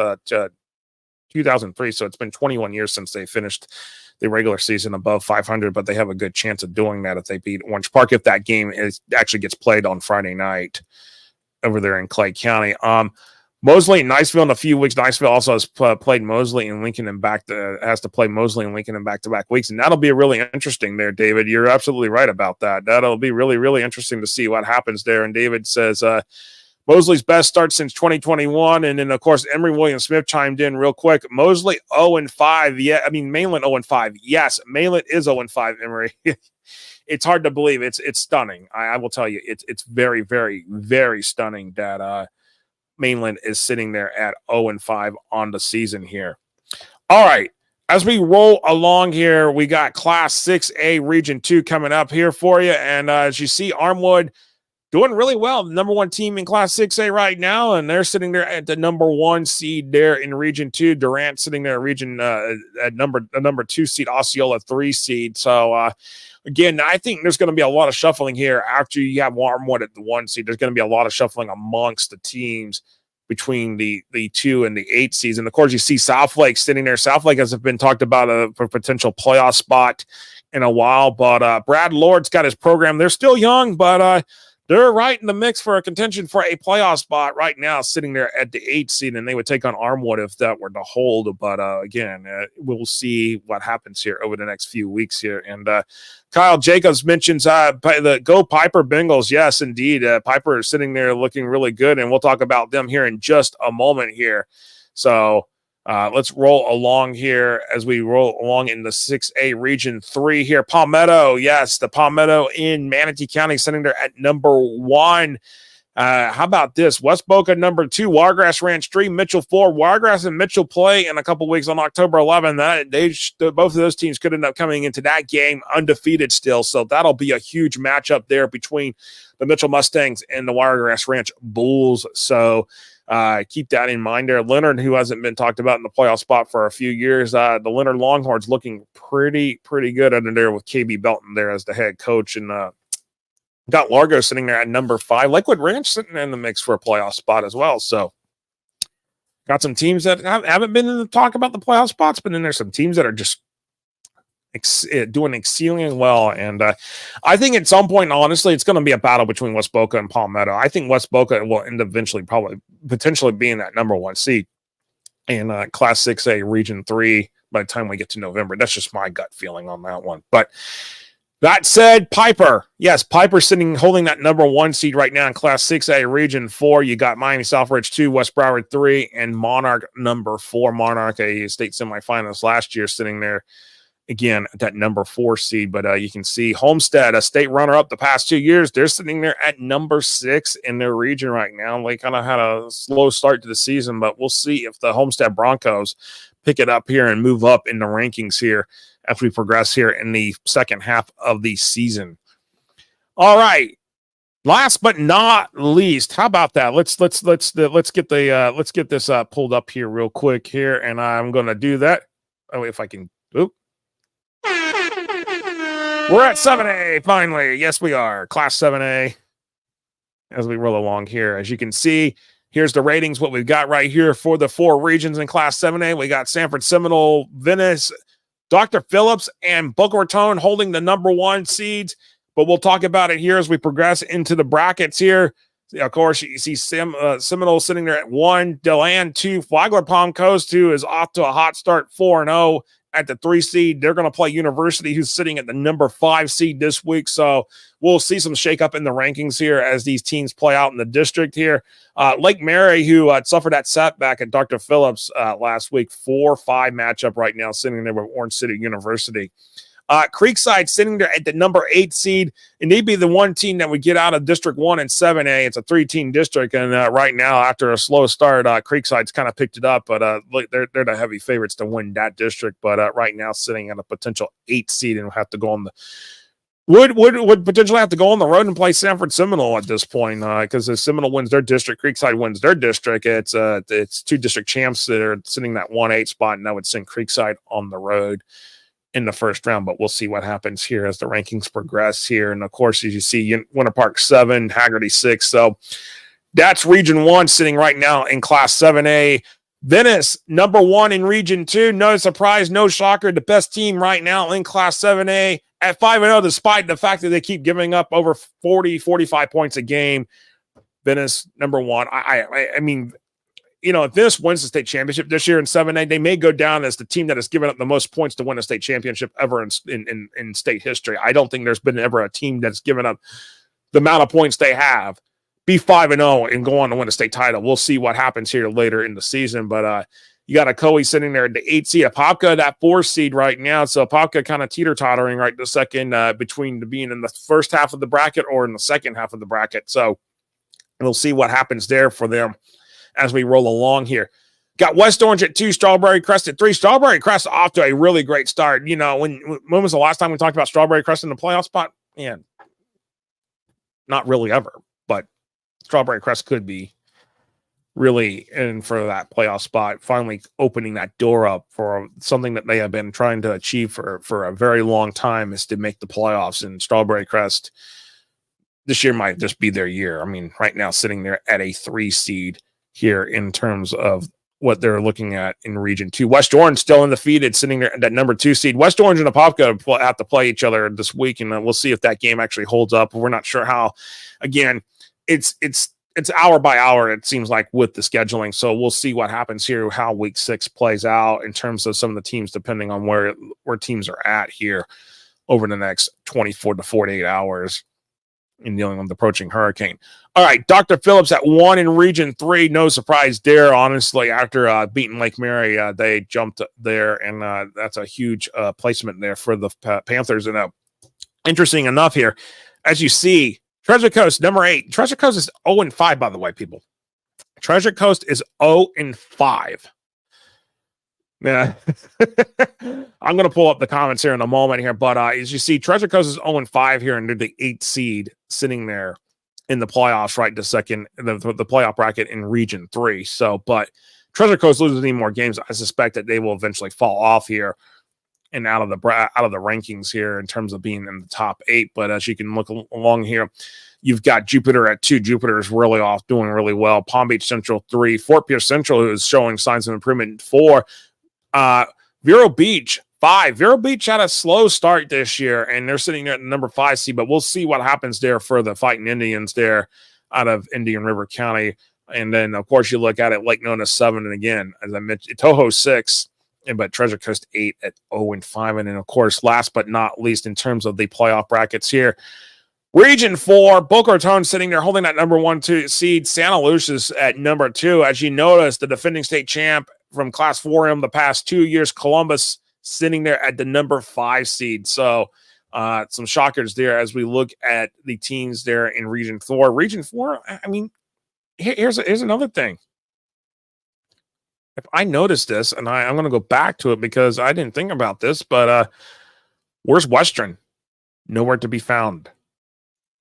2003. So it's been 21 years since they finished the regular season above 500, but they have a good chance of doing that if they beat Orange Park, if that game actually gets played on Friday night over there in Clay County. Mosley and Niceville in a few weeks. Niceville also has played Mosley and Lincoln and has to play Mosley and Lincoln in back-to-back weeks. And that'll be really interesting there, David. You're absolutely right about that. That'll be really, really interesting to see what happens there. And David says Mosley's best start since 2021. And then, of course, Emery Williams-Smith chimed in real quick. Mosley 0-5. Yeah, I mean, Mainland 0-5. Yes, Mainland is 0-5, Emery. It's hard to believe. It's stunning. I will tell you, it's very, very, very stunning that Mainland is sitting there at 0-5 on the season here. All right. As we roll along here, we got Class 6A Region 2 coming up here for you. And as you see, Armwood doing really well. The number 1 team in Class 6A right now, and they're sitting there at the number 1 seed there in Region 2. Durant sitting there at number 2 seed, Osceola 3 seed. So, again, I think there's going to be a lot of shuffling here after you have Armwood at the 1 seed. There's going to be a lot of shuffling amongst the teams between the 2 and the 8 seeds. And, of course, you see Southlake sitting there. Southlake has been talked about a potential playoff spot in a while, but Brad Lord's got his program. They're still young, but they're right in the mix for a contention for a playoff spot right now, sitting there at the 8 seed, and they would take on Armwood if that were to hold. But again, we'll see what happens here over the next few weeks here. And Kyle Jacobs mentions the Go Piper Bengals. Yes, indeed. Piper is sitting there looking really good, and we'll talk about them here in just a moment here. So let's roll along here as we roll along in the 6A Region 3 here. Palmetto, yes, the Palmetto in Manatee County sitting there at number 1. How about this? West Boca number 2, Wiregrass Ranch 3, Mitchell 4. Wiregrass and Mitchell play in a couple weeks on October 11. Both of those teams could end up coming into that game undefeated still, so that'll be a huge matchup there between the Mitchell Mustangs and the Wiregrass Ranch Bulls. So keep that in mind there. Leonard, who hasn't been talked about in the playoff spot for a few years, the Leonard Longhorns looking pretty good under there with KB Belton there as the head coach. And got Largo sitting there at number 5. Lakewood Ranch sitting in the mix for a playoff spot as well. So got some teams that haven't been in the talk about the playoff spots, but then there's some teams that are just doing exceedingly well. And I think at some point, honestly, it's going to be a battle between West Boca and Palmetto. I think West Boca will end eventually potentially being that number 1 seed in Class 6A Region 3 by the time we get to November. That's just my gut feeling on that one. But that said, Piper. Yes, Piper holding that number 1 seed right now in Class 6A Region 4. You got Miami Southridge 2, West Broward 3, and Monarch number 4. Monarch, a state semifinalist last year, sitting there again at that number 4 seed. But you can see Homestead, a state runner-up the past 2 years, they're sitting there at number 6 in their region right now. They kind of had a slow start to the season, but we'll see if the Homestead Broncos pick it up here and move up in the rankings here as we progress here in the second half of the season. All right. Last but not least, how about that? Let's get this pulled up here real quick here, and I'm gonna do that. Oh, if I can. Oop. We're at 7A finally. Yes, we are. Class 7A. As we roll along here, as you can see, here's the ratings. What we've got right here for the 4 regions in Class 7A. We got Sanford Seminole, Venice, Dr. Phillips, and Boca Raton holding the number 1 seeds. But we'll talk about it here as we progress into the brackets here. Of course, you see Seminole sitting there at 1, Deland 2, Flagler Palm Coast 2 is off to a hot start, 4-0 at the 3 seed. They're going to play University, who's sitting at the number 5 seed this week. So we'll see some shakeup in the rankings here as these teams play out in the district here. Lake Mary, who suffered that setback at Dr. Phillips last week, 4-5 matchup right now, sitting there with Orange City University. Creekside sitting there at the number 8 seed, and they'd be the one team that would get out of District 1 and 7A. It's a 3-team district, and right now, after a slow start, Creekside's kind of picked it up, but they're the heavy favorites to win that district. But right now, sitting at a potential 8 seed, and will have to go on the would potentially have to go on the road and play Sanford Seminole at this point, because if Seminole wins their district, Creekside wins their district. It's 2 district champs that are sitting that 1-8 spot, and that would send Creekside on the road in the first round. But we'll see what happens here as the rankings progress here. And of course, as you see, Winter Park 7, Haggerty 6. So that's Region 1 sitting right now in Class 7A. Venice, number 1 in Region 2. No surprise, no shocker. The best team right now in Class 7A at 5-0, despite the fact that they keep giving up over 40, 45 points a game. Venice, number 1. I mean, if Venice wins the state championship this year in 7A, they may go down as the team that has given up the most points to win a state championship ever in state history. I don't think there's been ever a team that's given up the amount of points they have, be 5-0 and go on to win a state title. We'll see what happens here later in the season. But you got Ocoee sitting there at the 8 seed, Apopka that 4 seed right now. So Apopka kind of teeter-tottering right the second between being in the first half of the bracket or in the second half of the bracket. So we'll see what happens there for them as we roll along here. Got West Orange at 2, Strawberry Crest at 3. Strawberry Crest off to a really great start. When was the last time we talked about Strawberry Crest in the playoff spot? Yeah, not really ever, but Strawberry Crest could be really in for that playoff spot, finally opening that door up for something that they have been trying to achieve for a very long time, is to make the playoffs. And Strawberry Crest this year might just be their year. I mean, right now sitting there at a 3 seed here in terms of what they're looking at in Region 2. West Orange still undefeated, sitting there at that number 2 seed. West Orange and Apopka have to play each other this week, and we'll see if that game actually holds up. We're not sure how. Again, it's hour by hour, it seems like, with the scheduling. So we'll see what happens here, how week 6 plays out in terms of some of the teams, depending on where teams are at here over the next 24 to 48 hours in dealing with the approaching hurricane. All right, Dr. Phillips at 1 in Region 3. No surprise there, honestly. After beating Lake Mary, they jumped there, and that's a huge placement there for the Panthers. And interesting enough here, as you see, Treasure Coast, number 8. Treasure Coast is 0-5, by the way, people. Treasure Coast is 0-5. Yeah. I'm going to pull up the comments here in a moment here, but as you see, Treasure Coast is 0-5 here, and they're the 8th seed sitting there in the playoffs, right? The playoff bracket in Region 3. So, but Treasure Coast loses any more games, I suspect that they will eventually fall off here and out of the rankings here in terms of being in the top 8. But as you can look along here, you've got Jupiter at 2. Jupiter is really off, doing really well. Palm Beach Central 3. Fort Pierce Central, who is showing signs of improvement, 4. Vero Beach 5. Vero Beach had a slow start this year, and they're sitting there at the number 5 seed, but we'll see what happens there for the Fighting Indians there out of Indian River County. And then, of course, you look at it, Lake Nona 7, and again, as I mentioned, Toho 6, but Treasure Coast 8 at 0-5. And then, of course, last but not least, in terms of the playoff brackets here, Region 4, Boca Raton sitting there holding that number 1 seed. Santa Lucia's at number 2. As you notice, the defending state champ from Class 4M the past 2 years, Columbus, sitting there at the number 5 seed. So some shockers there as we look at the teams there in Region 4. Region 4, I mean, here's another thing. If I noticed this, and I'm going to go back to it because I didn't think about this, but where's Western? Nowhere to be found.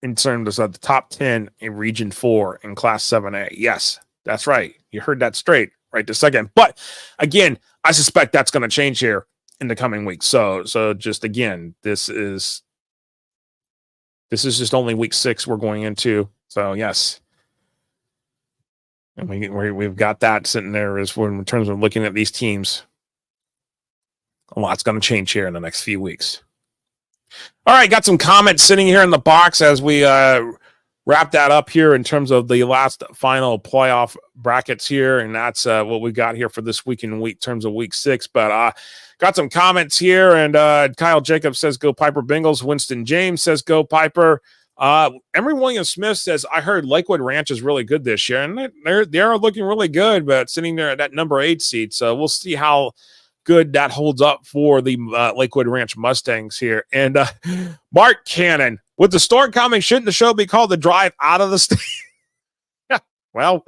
in terms of the top 10 in Region 4 in Class 7A. Yes, that's right. You heard that straight right this second. But again, I suspect that's going to change here in the coming weeks. So just again, this is just only week 6 we're going into. So yes. And we've got that sitting there as in terms of looking at these teams. A lot's going to change here in the next few weeks. All right, got some comments sitting here in the box as we wrap that up here in terms of the last final playoff brackets here, and that's what we got here for this week in terms of week 6. But got some comments here, and Kyle Jacobs says, "Go Piper Bengals." Winston James says, "Go Piper." Emery Williams Smith says, "I heard Lakewood Ranch is really good this year," and they are looking really good, but sitting there at that number 8 seed. So we'll see how good that holds up for the Lakewood Ranch Mustangs here. And Mark Cannon, with the storm coming, shouldn't the show be called The Drive Out of the State? Well,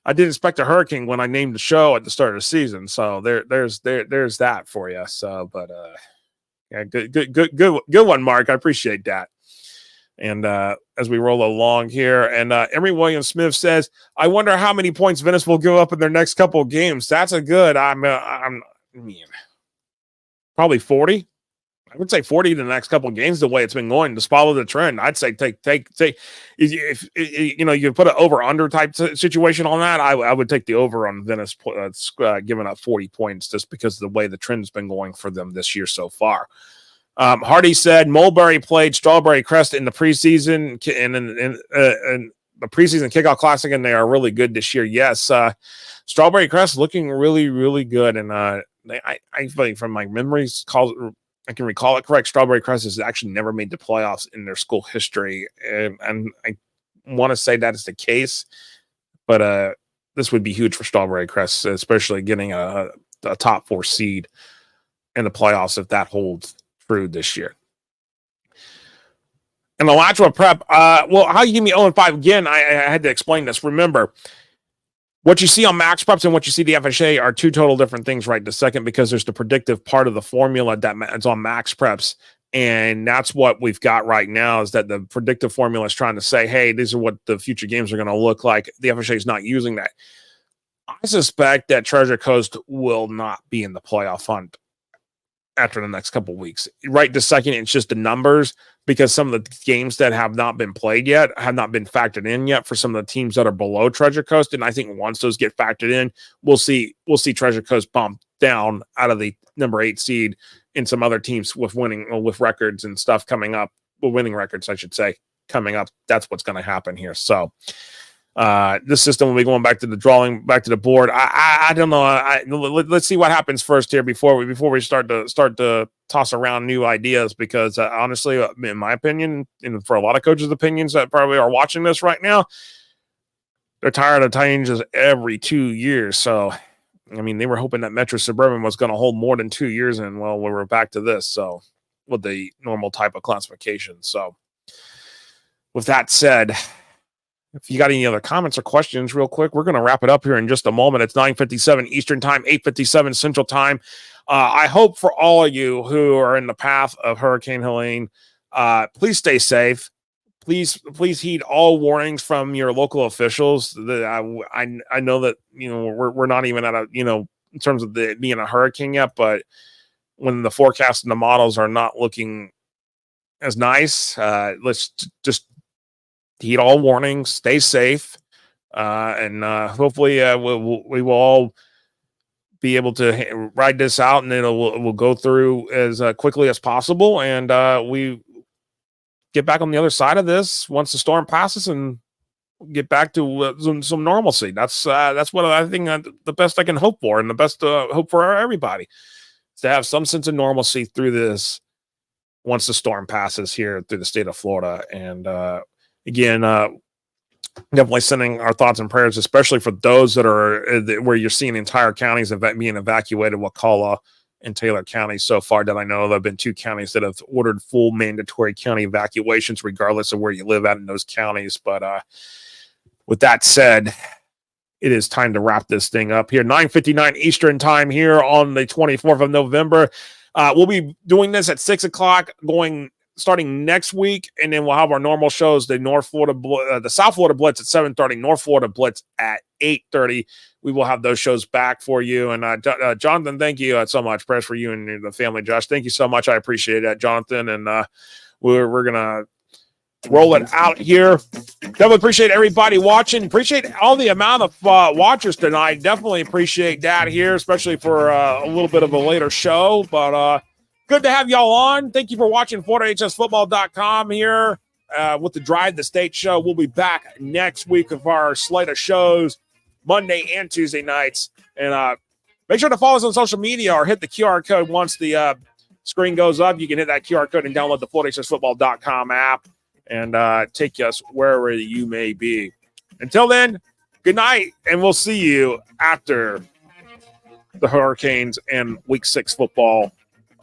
I didn't expect a hurricane when I named the show at the start of the season, so there's that for you. So, but yeah, good one, Mark. I appreciate that. And as we roll along here, and Emery Williams Smith says, "I wonder how many points Venice will give up in their next couple of games." That's a good. I mean, probably 40. I would say 40 the next couple of games. The way it's been going, just follow the trend. I'd say take. If you know, you put an over under type situation on that, I would take the over on Venice giving up 40 points just because of the way the trend's been going for them this year so far. Hardy said Mulberry played Strawberry Crest in the preseason and in the preseason kickoff classic, and they are really good this year. Yes, Strawberry Crest looking really, really good. And I think from my memories, I can recall it correct. Strawberry Crest has actually never made the playoffs in their school history, and I want to say that is the case. But this would be huge for Strawberry Crest, especially getting a top 4 seed in the playoffs if that holds true this year. And the Alachua Prep, well, how you give me 0-5 again? I had to explain this. Remember, what you see on MaxPreps and what you see the FHSAA are 2 total different things right this second, because there's the predictive part of the formula that's on MaxPreps, and that's what we've got right now, is that the predictive formula is trying to say, hey, these are what the future games are going to look like. The FHSAA is not using that. I suspect that Treasure Coast will not be in the playoff hunt after the next couple of weeks. Right this second, it's just the numbers, because some of the games that have not been played yet have not been factored in yet for some of the teams that are below Treasure Coast. And I think once those get factored in, we'll see Treasure Coast bump down out of the number 8 seed in some other teams with records and stuff coming up. Well, winning records, I should say, coming up. That's what's going to happen here. So this system will be going back to the board. I don't know. Let's see what happens first here before we start to toss around new ideas, because honestly, in my opinion, and for a lot of coaches' opinions that probably are watching this right now, they're tired of changes every 2 years. So, I mean, they were hoping that Metro Suburban was going to hold more than 2 years, and well, we were back to this. So, with the normal type of classification. So, with that said, if you got any other comments or questions real quick, we're going to wrap it up here in just a moment. It's 9:57 Eastern time, 8:57 Central time. I hope for all of you who are in the path of Hurricane Helene, please stay safe. Please heed all warnings from your local officials. I know that, you know, we're not even at a, you know, in terms of being a hurricane yet, but when the forecast and the models are not looking as nice, let's just heed all warnings, stay safe, and hopefully we will all be able to ride this out, and we'll go through as quickly as possible, and we get back on the other side of this once the storm passes, and get back to some normalcy. That's what I think the best I can hope for, and the best hope for everybody is to have some sense of normalcy through this once the storm passes here through the state of Florida. And again, definitely sending our thoughts and prayers, especially for those that are where you're seeing entire counties being evacuated, Wakulla and Taylor County. So far that I know, there have been 2 counties that have ordered full mandatory county evacuations, regardless of where you live at in those counties. But with that said, it is time to wrap this thing up here. 9:59 Eastern time here on the 24th of November. We'll be doing this at 6 o'clock, going starting next week, and then we'll have our normal shows, the South Florida Blitz at 7:30, North Florida Blitz at 8:30. We will have those shows back for you. And Jonathan, thank you so much. Prayers for you and the family, Josh. Thank you so much. I appreciate that, Jonathan. And we're gonna roll it out here. Definitely appreciate everybody watching. Appreciate all the amount of watchers tonight. Definitely appreciate that here, especially for a little bit of a later show. But good to have y'all on. Thank you for watching FloridaHSFootball.com here with the Drive the State show. We'll be back next week with our slate of shows, Monday and Tuesday nights. And make sure to follow us on social media or hit the QR code once the screen goes up. You can hit that QR code and download the FloridaHSFootball.com app and take us wherever you may be. Until then, good night, and we'll see you after the Hurricanes and Week 6 football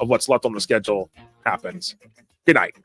of what's left on the schedule happens. Good night.